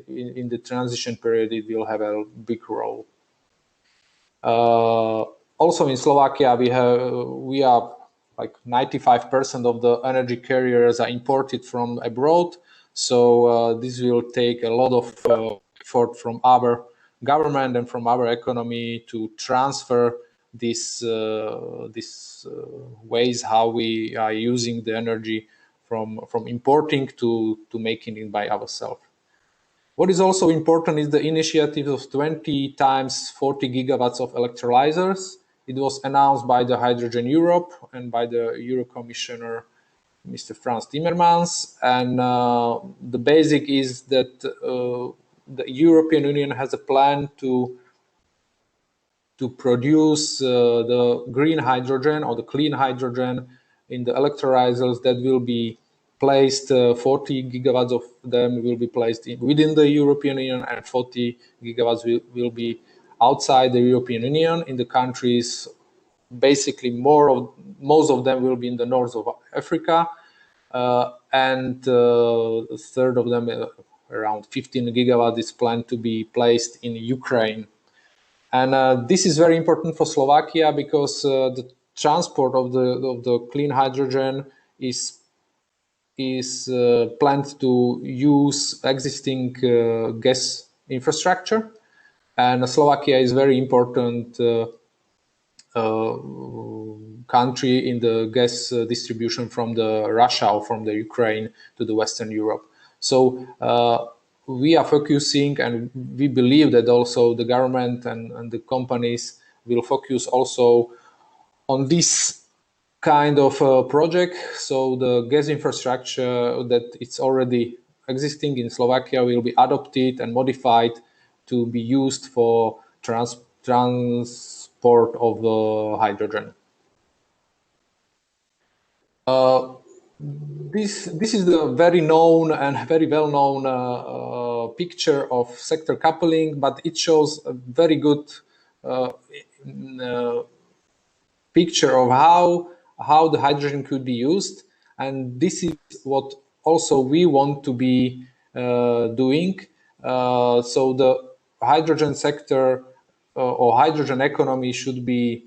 in the transition period, it will have a big role. Also in Slovakia, we are like 95% of the energy carriers are imported from abroad. So this will take a lot of effort from our government and from our economy to transfer these ways how we are using the energy from importing to making it by ourselves. What is also important is the initiative of 20 times 40 gigawatts of electrolyzers. It was announced by the Hydrogen Europe and by the Euro Commissioner, Mr. Franz Timmermans. And the basic is that the European Union has a plan to produce the green hydrogen or the clean hydrogen in the electrolyzers that will be placed, 40 gigawatts of them will be placed within the European Union, and 40 gigawatts will be outside the European Union in the countries. Basically, most of them will be in the north of Africa, and a third of them, around 15 gigawatts, is planned to be placed in Ukraine. And this is very important for Slovakia because the transport of the clean hydrogen is planned to use existing gas infrastructure, and Slovakia is very important country in the gas distribution from the Russia or from the Ukraine to the Western Europe. So we are focusing, and we believe that also the government and the companies will focus also on this kind of project. So the gas infrastructure that it's already existing in Slovakia will be adopted and modified to be used for transport of hydrogen. This is the very known and very well-known picture of sector coupling, but it shows a very good picture of how the hydrogen could be used. And this is what also we want to be doing. So the hydrogen sector or hydrogen economy should be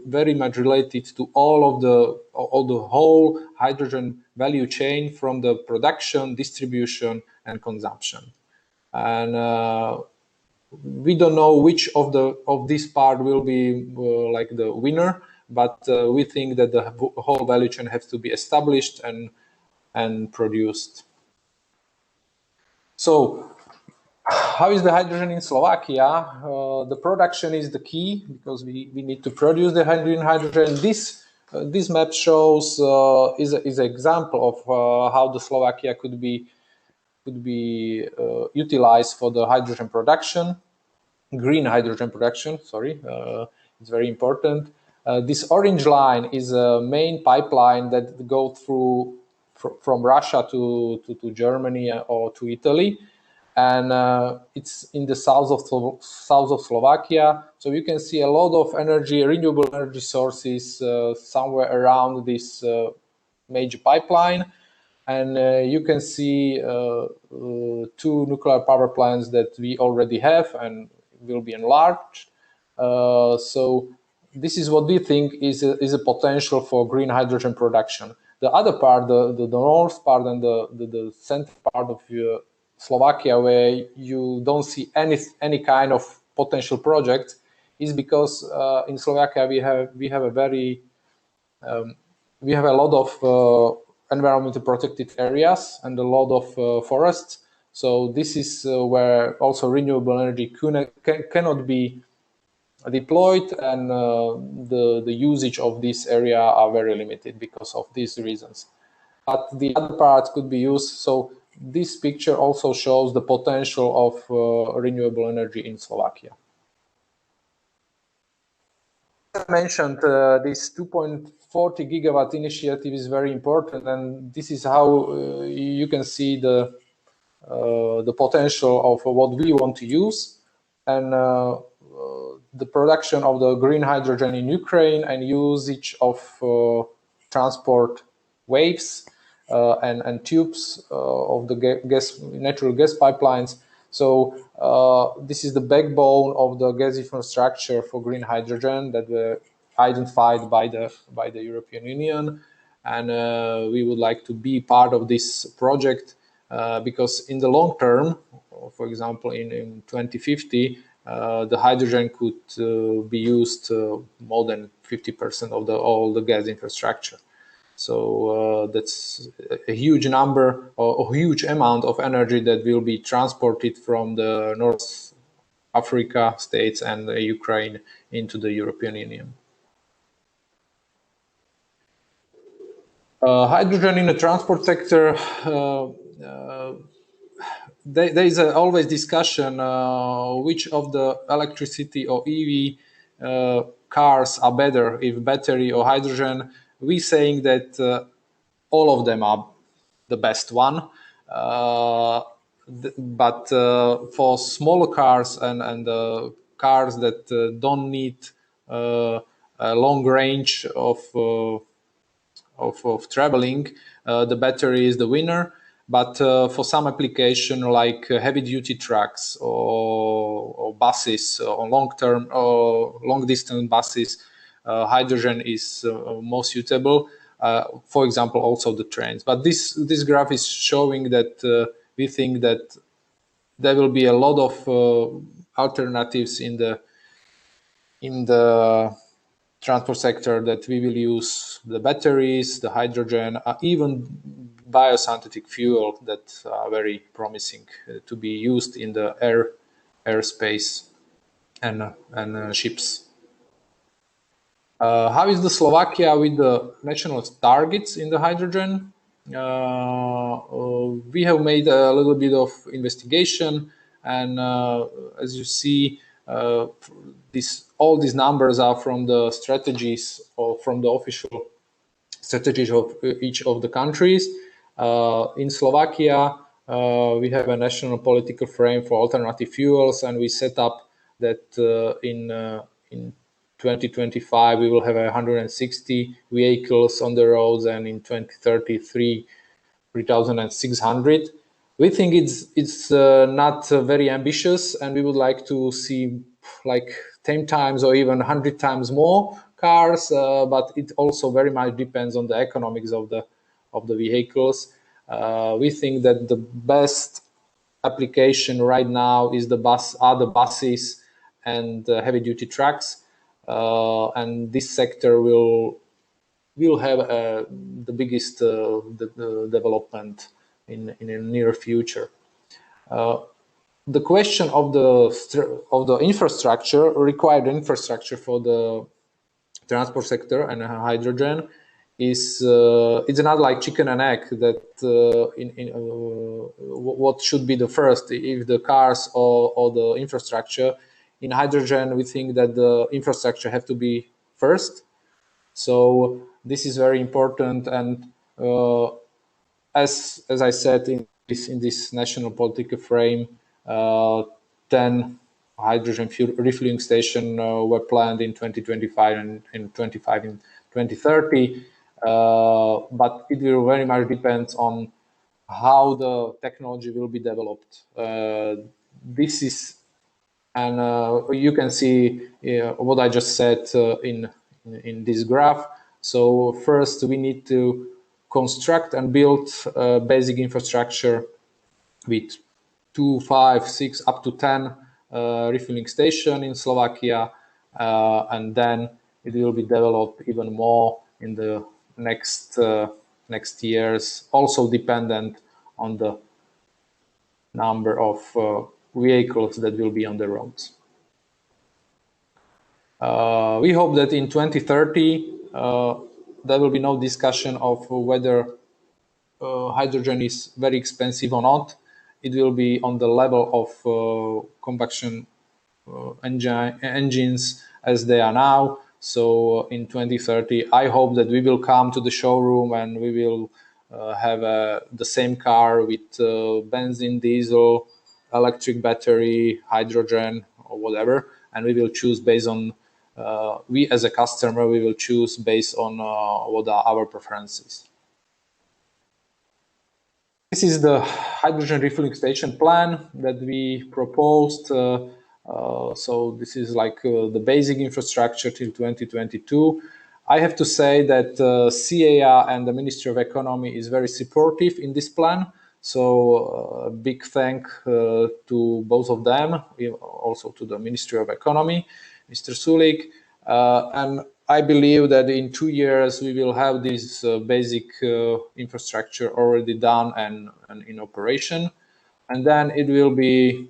very much related to all the whole hydrogen value chain, from the production, distribution, and consumption. And we don't know which of this part will be like the winner, but we think that the whole value chain has to be established and produced. So, how is the hydrogen in Slovakia? The production is the key, because we need to produce the green hydrogen. This map shows is an example of how the Slovakia could be utilized for the hydrogen production, green hydrogen production. Sorry, it's very important. This orange line is a main pipeline that goes through from Russia to Germany or to Italy. And it's in the south of Slovakia. So you can see a lot of renewable energy sources somewhere around this major pipeline. And you can see 2 nuclear power plants that we already have and will be enlarged. So this is what we think is a potential for green hydrogen production. The other part, the north part and the center part of Slovakia, where you don't see any kind of potential project, is because in Slovakia we have a lot of environmentally protected areas and a lot of forests. So this is where also renewable energy cannot be deployed, and the usage of this area are very limited because of these reasons. But the other parts could be used. So this picture also shows the potential of renewable energy in Slovakia. As I mentioned, this 2.40 gigawatt initiative is very important, and this is how you can see the potential of what we want to use, and the production of the green hydrogen in Ukraine and usage of transport waves and tubes of the natural gas pipelines. So this is the backbone of the gas infrastructure for green hydrogen that were identified by the European Union, and we would like to be part of this project because in the long term, for example, in 2050, the hydrogen could be used more than 50% of all the gas infrastructure. So that's a huge number or a huge amount of energy that will be transported from the North Africa states and Ukraine into the European Union. Hydrogen in the transport sector, there is always discussion which of the electricity or EV cars are better, if battery or hydrogen. We saying that all of them are the best one, but for smaller cars and cars that don't need a long range of traveling, the battery is the winner. But for some application like heavy duty trucks or buses or long distance buses, hydrogen is more suitable. For example, also the trains. But this graph is showing that we think that there will be a lot of alternatives in the transport sector, that we will use the batteries, the hydrogen, even biosynthetic fuel that are very promising to be used in the airspace and ships. How is the Slovakia with the national targets in the hydrogen? We have made a little bit of investigation, and as you see, all these numbers are from the strategies or from the official strategies of each of the countries. In Slovakia, we have a national political frame for alternative fuels, and we set up that in 2025 we will have 160 vehicles on the roads, and in 2030 3,600. We think it's not very ambitious, and we would like to see like 10 times or even 100 times more cars, but it also very much depends on the economics of the vehicles. We think that the best application right now is the buses and heavy duty trucks, and this sector will have the biggest development in the near future. The question of the infrastructure, required infrastructure for the transport sector and hydrogen, is it's not like chicken and egg, that what should be the first, if the cars or the infrastructure. In hydrogen, we think that the infrastructure have to be first. So this is very important, and as I said, in this national political frame, 10 hydrogen refueling stations were planned in 2025 and 25 in 2030. But it will very much depend on how the technology will be developed. This is, and you can see what I just said in this graph. So first, we need to construct and build basic infrastructure with 2, 5, 6, up to 10 refueling stations in Slovakia, and then it will be developed even more in the next years, also dependent on the number of vehicles that will be on the roads. We hope that in 2030 there will be no discussion of whether hydrogen is very expensive or not. It will be on the level of combustion engines as they are now. So in 2030, I hope that we will come to the showroom and we will have the same car with benzene, diesel, electric battery, hydrogen, or whatever, and we will choose based on, we as a customer, we will choose based on what are our preferences. This is the hydrogen refueling station plan that we proposed. So this is like the basic infrastructure till 2022. I have to say that CAA and the Ministry of Economy is very supportive in this plan. So big thank to both of them, also to the Ministry of Economy, Mr. Sulik. And I believe that in 2 years we will have this basic infrastructure already done and in operation. And then it will be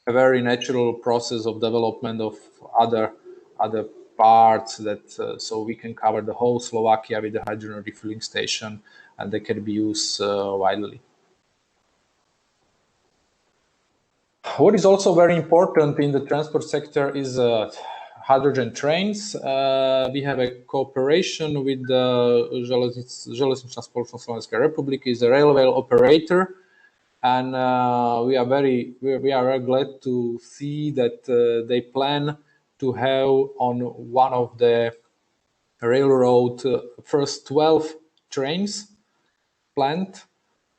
a very natural process of development of other parts that so we can cover the whole Slovakia with the hydrogen refueling station, and they can be used widely. What is also very important in the transport sector is hydrogen trains. We have a cooperation with the Železničná spoločnosť Slovenskej republiky, is a railway operator. And we are very glad to see that they plan to have on one of the railroad first 12 trains planned,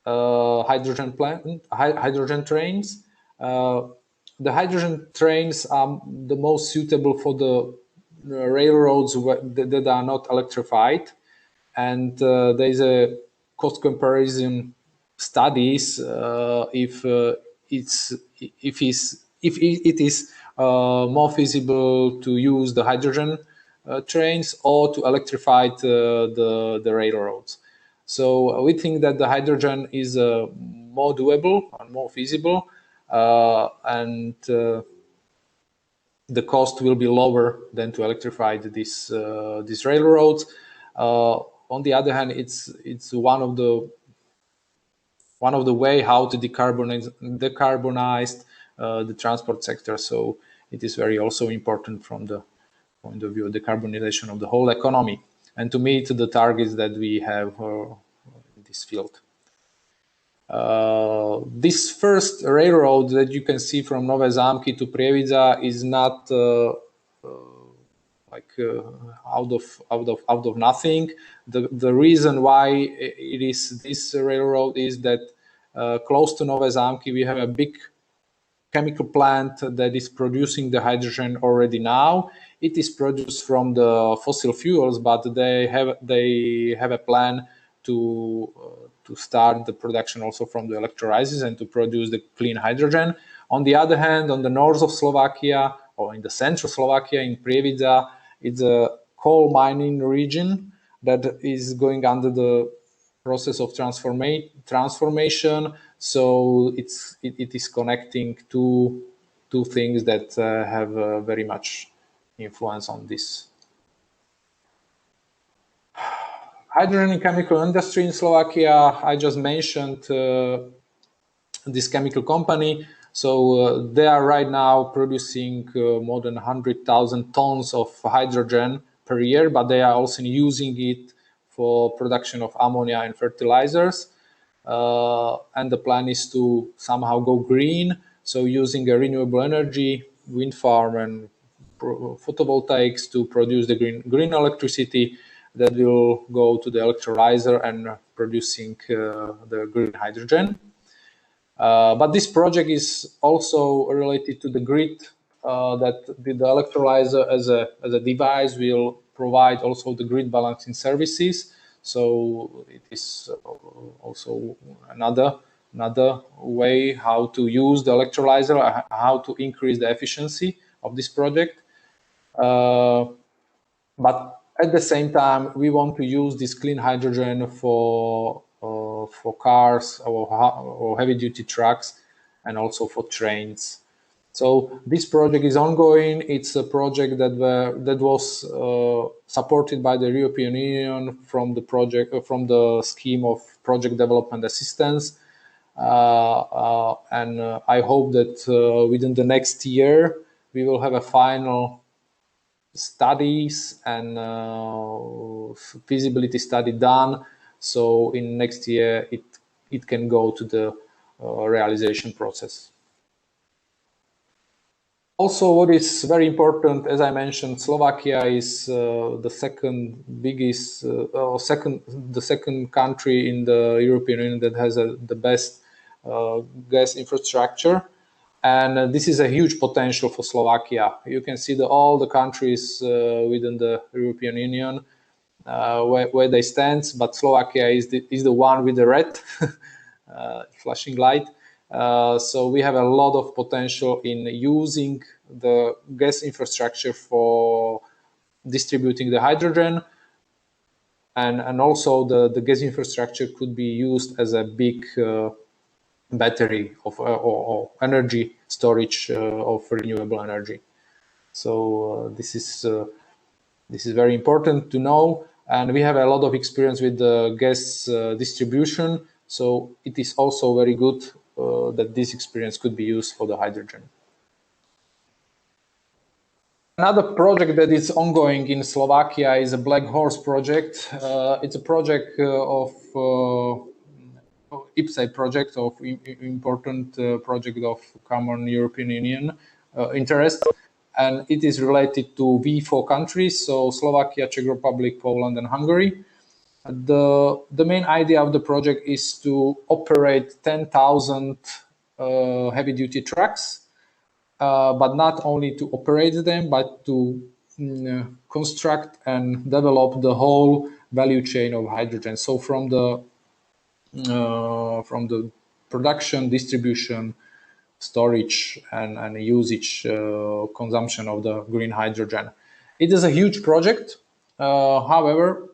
hydrogen trains. The hydrogen trains are the most suitable for the railroads that are not electrified, and there is a cost comparison studies if it is more feasible to use the hydrogen trains or to electrify the railroads. So we think that the hydrogen is more doable and more feasible, and the cost will be lower than to electrify these railroads. On the other hand, it's one of the way how to decarbonize the transport sector. So it is very also important from the point of view of decarbonization of the whole economy and to meet the targets that we have in this field. This first railroad that you can see from Nové Zámky to Prievidza is not out of nothing. The reason why it is this railroad is that close to Nové Zámky, we have a big chemical plant that is producing the hydrogen already now. It is produced from the fossil fuels, but they have a plan to start the production also from the electrolyzers and to produce the clean hydrogen. On the other hand, on the north of Slovakia, or in the central Slovakia, in Prievidza, it's a coal mining region that is going under the process of transformation. So it is connecting two things that have very much influence on this. Hydrogen and chemical industry in Slovakia, I just mentioned this chemical company. So they are right now producing more than 100,000 tons of hydrogen per year, but they are also using it for production of ammonia and fertilizers. And the plan is to somehow go green. So using a renewable energy, wind farm and photovoltaics to produce the green electricity that will go to the electrolyzer and producing the green hydrogen. But this project is also related to the grid that the electrolyzer as a device will provide also the grid balancing services. So it is also another way how to use the electrolyzer, how to increase the efficiency of this project. But at the same time, we want to use this clean hydrogen for cars or heavy-duty trucks and also for trains. So this project is ongoing. It's a project that was supported by the European Union from the scheme of project development assistance, and I hope that within the next year we will have a final studies and feasibility study done. So in next year it can go to the realization process. Also, what is very important, as I mentioned, Slovakia is the second biggest, the second country in the European Union that has the best gas infrastructure, and this is a huge potential for Slovakia. You can see all the countries within the European Union where they stand, but Slovakia is the one with the red flashing light. So we have a lot of potential in using the gas infrastructure for distributing the hydrogen, and also the gas infrastructure could be used as a big battery of or energy storage of renewable energy. So this is very important to know, and we have a lot of experience with the gas distribution. So it is also very good that this experience could be used for the hydrogen. Another project that is ongoing in Slovakia is a Black Horse project. It's a project of IPCEI project of important project of common European Union interest, and it is related to V4 countries, so Slovakia, Czech Republic, Poland, and Hungary. The main idea of the project is to operate 10,000 heavy-duty trucks, but not only to operate them, but to construct and develop the whole value chain of hydrogen. So from the production, distribution, storage, and usage, consumption of the green hydrogen. It is a huge project. However,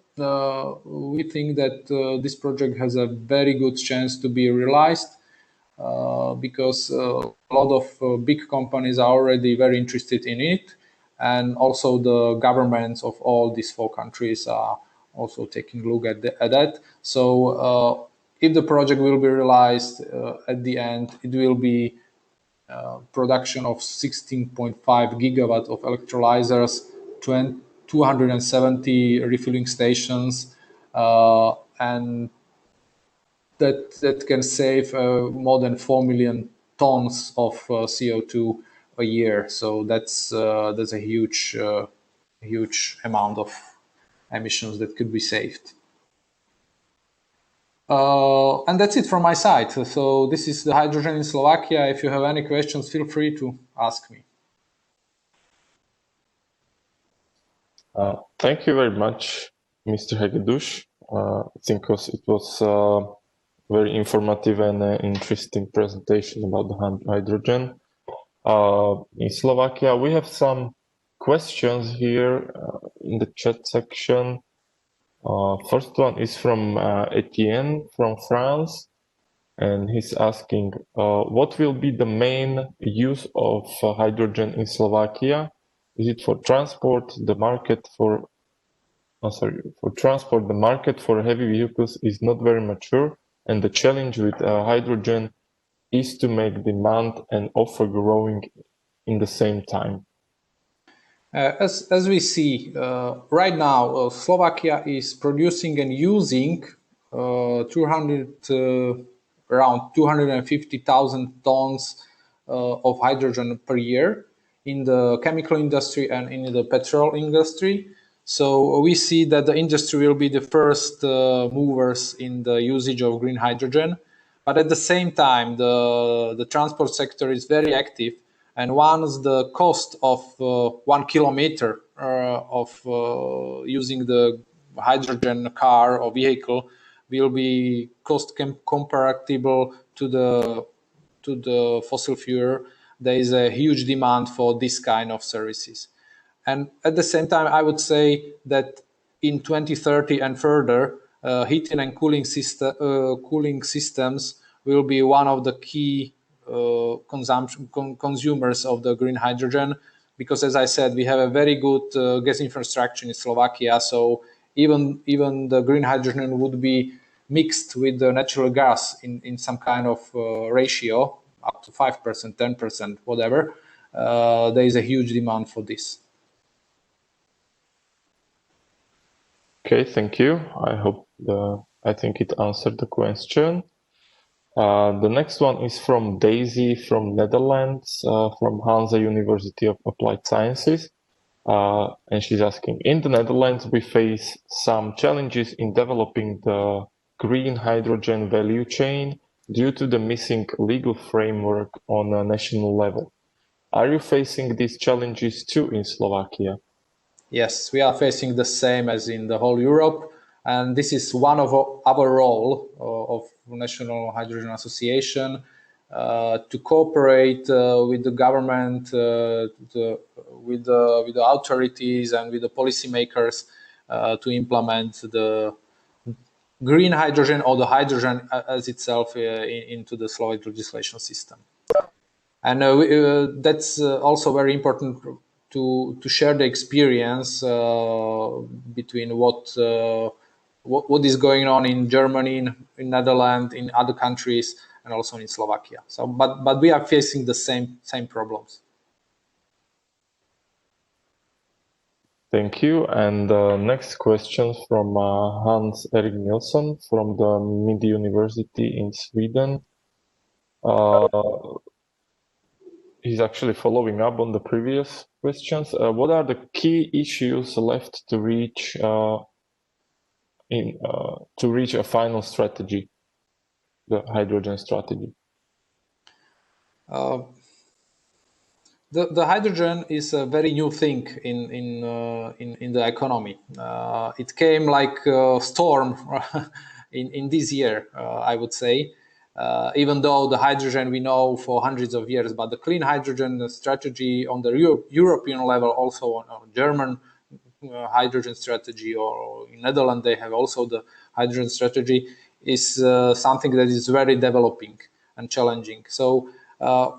we think that this project has a very good chance to be realized because a lot of big companies are already very interested in it, and also the governments of all these 4 countries are also taking a look at that. So if the project will be realized at the end, it will be production of 16.5 gigawatt of electrolyzers, 270 refilling stations, and that can save more than 4 million tons of CO2 a year. So that's a huge amount of emissions that could be saved. And that's it from my side. So this is the hydrogen in Slovakia. If you have any questions, feel free to ask me. Thank you very much, Mr. Hegedus. I think it was very informative and interesting presentation about the hydrogen. In Slovakia, we have some questions here in the chat section. First one is from Etienne from France, and he's asking, what will be the main use of hydrogen in Slovakia? Is it for transport? The market for transport, the market for heavy vehicles is not very mature, and the challenge with hydrogen is to make demand and offer growing in the same time. As we see right now, Slovakia is producing and using around 250,000 tons of hydrogen per year in the chemical industry and in the petrol industry. So we see that the industry will be the first movers in the usage of green hydrogen. But at the same time, the transport sector is very active. And once the cost of 1 kilometer of using the hydrogen car or vehicle will be cost comparable to the fossil fuel, there is a huge demand for this kind of services. And at the same time, I would say that in 2030 and further, heating and cooling systems will be one of the key consumers of the green hydrogen, because as I said, we have a very good gas infrastructure in Slovakia. So even the green hydrogen would be mixed with the natural gas in some kind of ratio, up to 5%, 10%, whatever. There is a huge demand for this. Okay, thank you. I think it answered the question. The next one is from Daisy from Netherlands, from Hansa University of Applied Sciences. And she's asking, in the Netherlands, we face some challenges in developing the green hydrogen value chain due to the missing legal framework on a national level. Are you facing these challenges too in Slovakia? Yes, we are facing the same as in the whole Europe. And this is one of our role of National Hydrogen Association to cooperate with the government, with the authorities and with the policymakers to implement the green hydrogen or the hydrogen as itself into the Slovak legislation system. And that's also very important to share the experience between what is going on in Germany, in Netherlands, in other countries, and also in Slovakia. So, but we are facing the same problems. Thank you. And next question from Hans-Erik Nilsson from the Mid University in Sweden. He's actually following up on the previous questions. What are the key issues left to reach a final strategy, the hydrogen strategy? The hydrogen is a very new thing in the economy. It came like a storm in this year, I would say. Even though the hydrogen we know for hundreds of years, but the clean hydrogen strategy on the European level, also on German hydrogen strategy, or in Netherlands they have also the hydrogen strategy, is something that is very developing and challenging. So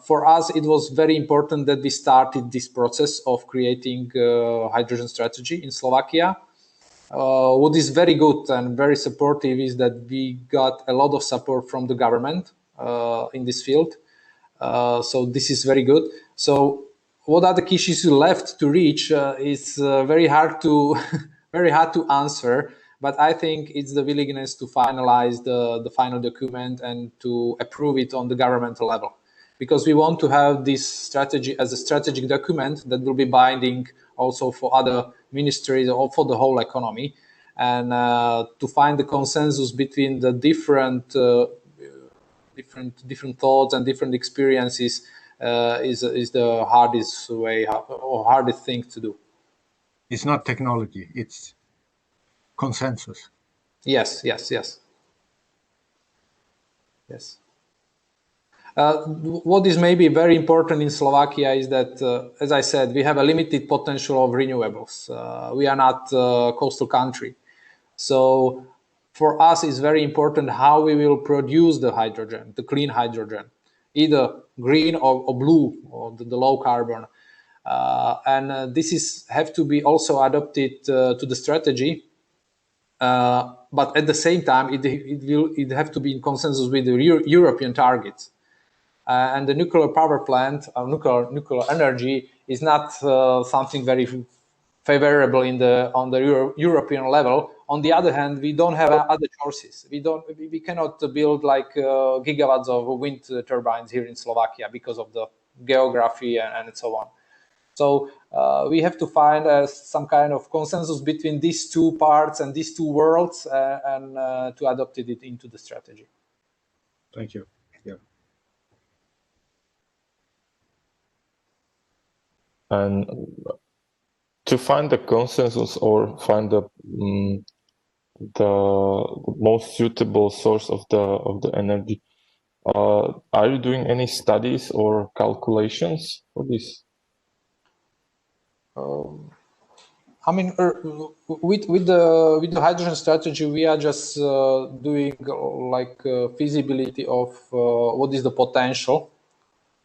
for us, it was very important that we started this process of creating hydrogen strategy in Slovakia. What is very good and very supportive is that we got a lot of support from the government in this field. So this is very good. So what are the key issues left to reach is very hard to answer. But I think it's the willingness to finalize the final document and to approve it on the governmental level. Because we want to have this strategy as a strategic document that will be binding also for other ministries or for the whole economy. and to find the consensus between the different thoughts and different experiences is the hardest way or hardest thing to do. It's not technology, it's consensus. Yes. What is maybe very important in Slovakia is that, as I said, we have a limited potential of renewables. We are not a coastal country. So for us, it's very important how we will produce the hydrogen, the clean hydrogen, either green or blue, or the low carbon. And this have to be also adopted to the strategy. But at the same time, it have to be in consensus with the European targets. And the nuclear power plant, nuclear energy, is not something very favorable on the European level. On the other hand, we don't have other choices. We cannot build like gigawatts of wind turbines here in Slovakia because of the geography and so on. So we have to find some kind of consensus between these two parts and these two worlds and to adopt it into the strategy. Thank you. Yeah. And to find the consensus or find the most suitable source of the energy, are you doing any studies or calculations for this? I mean, with the hydrogen strategy, we are just doing like feasibility of what is the potential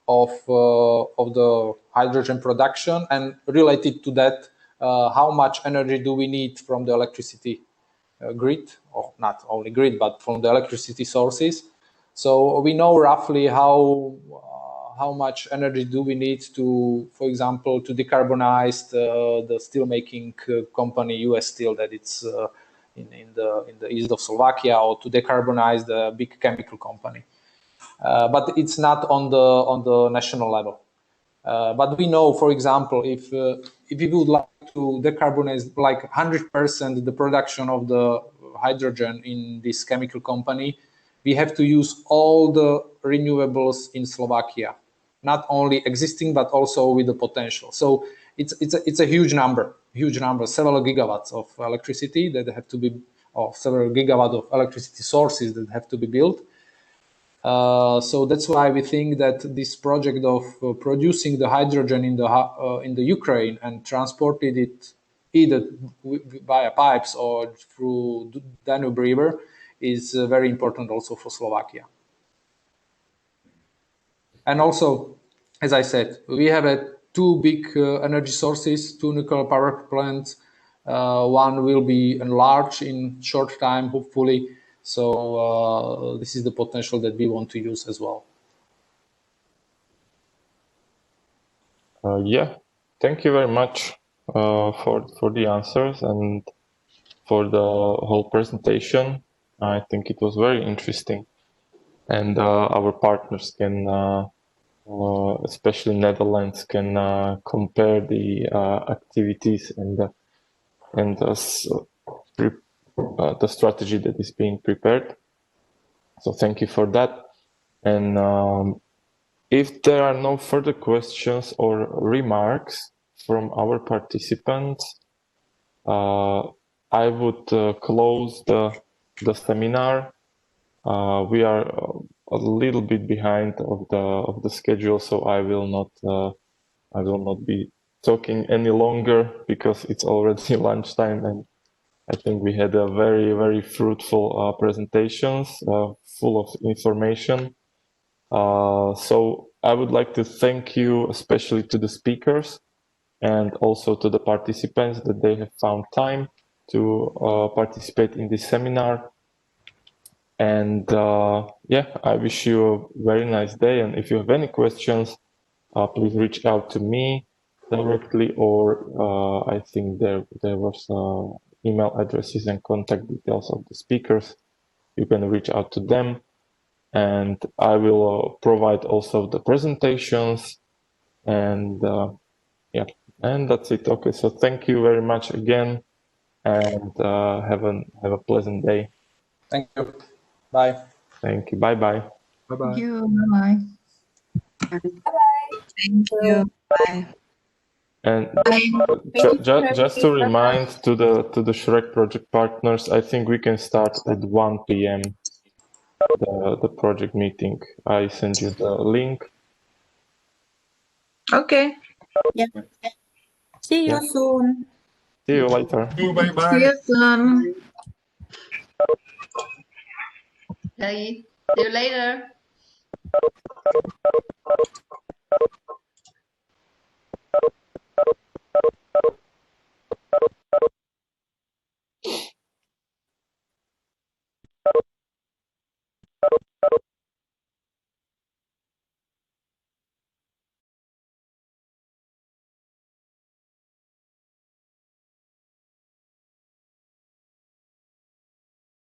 of the hydrogen production, and related to that, how much energy do we need from the electricity grid, or not only grid, but from the electricity sources. So we know roughly how much energy do we need to, for example, to decarbonize the steel making company US Steel that it's in the east of Slovakia, or to decarbonize the big chemical company. But it's not on the national level. But we know, for example, if we would like to decarbonize like 100% the production of the hydrogen in this chemical company, we have to use all the renewables in Slovakia, not only existing but also with the potential. So it's a huge number, several gigawatts of electricity that have to be, or several gigawatts of electricity sources that have to be built. So that's why we think that this project of producing the hydrogen in the Ukraine and transported it either via pipes or through Danube River is very important also for Slovakia. And also, as I said, we have two big energy sources, two nuclear power plants. One will be enlarged in short time, hopefully. So this is the potential that we want to use as well. Yeah, thank you very much for the answers and for the whole presentation. I think it was very interesting, and our partners can, especially Netherlands, can compare the activities and the strategy that is being prepared. So thank you for that. And if there are no further questions or remarks from our participants, I would close the seminar. We are a little bit behind of the schedule, so I will not be talking any longer because it's already lunchtime, and I think we had a very, very fruitful presentations, full of information. So I would like to thank you, especially to the speakers and also to the participants, that they have found time to participate in this seminar. And yeah, I wish you a very nice day. And if you have any questions, please reach out to me directly, or I think there was email addresses and contact details of the speakers. You can reach out to them, and I will provide also the presentations. And yeah, and that's it. Okay, so thank you very much again, and have a pleasant day. Thank you. Bye. Thank you. Bye bye. Bye bye. Thank you. Bye bye. Thank you. Bye. And Thank you. just to remind to the SHREC project partners, I think we can start at 1 p.m. the project meeting. I send you the link. Okay. Yeah. See you Yeah. soon. See you later. Bye bye. See you soon. Hey, see you later.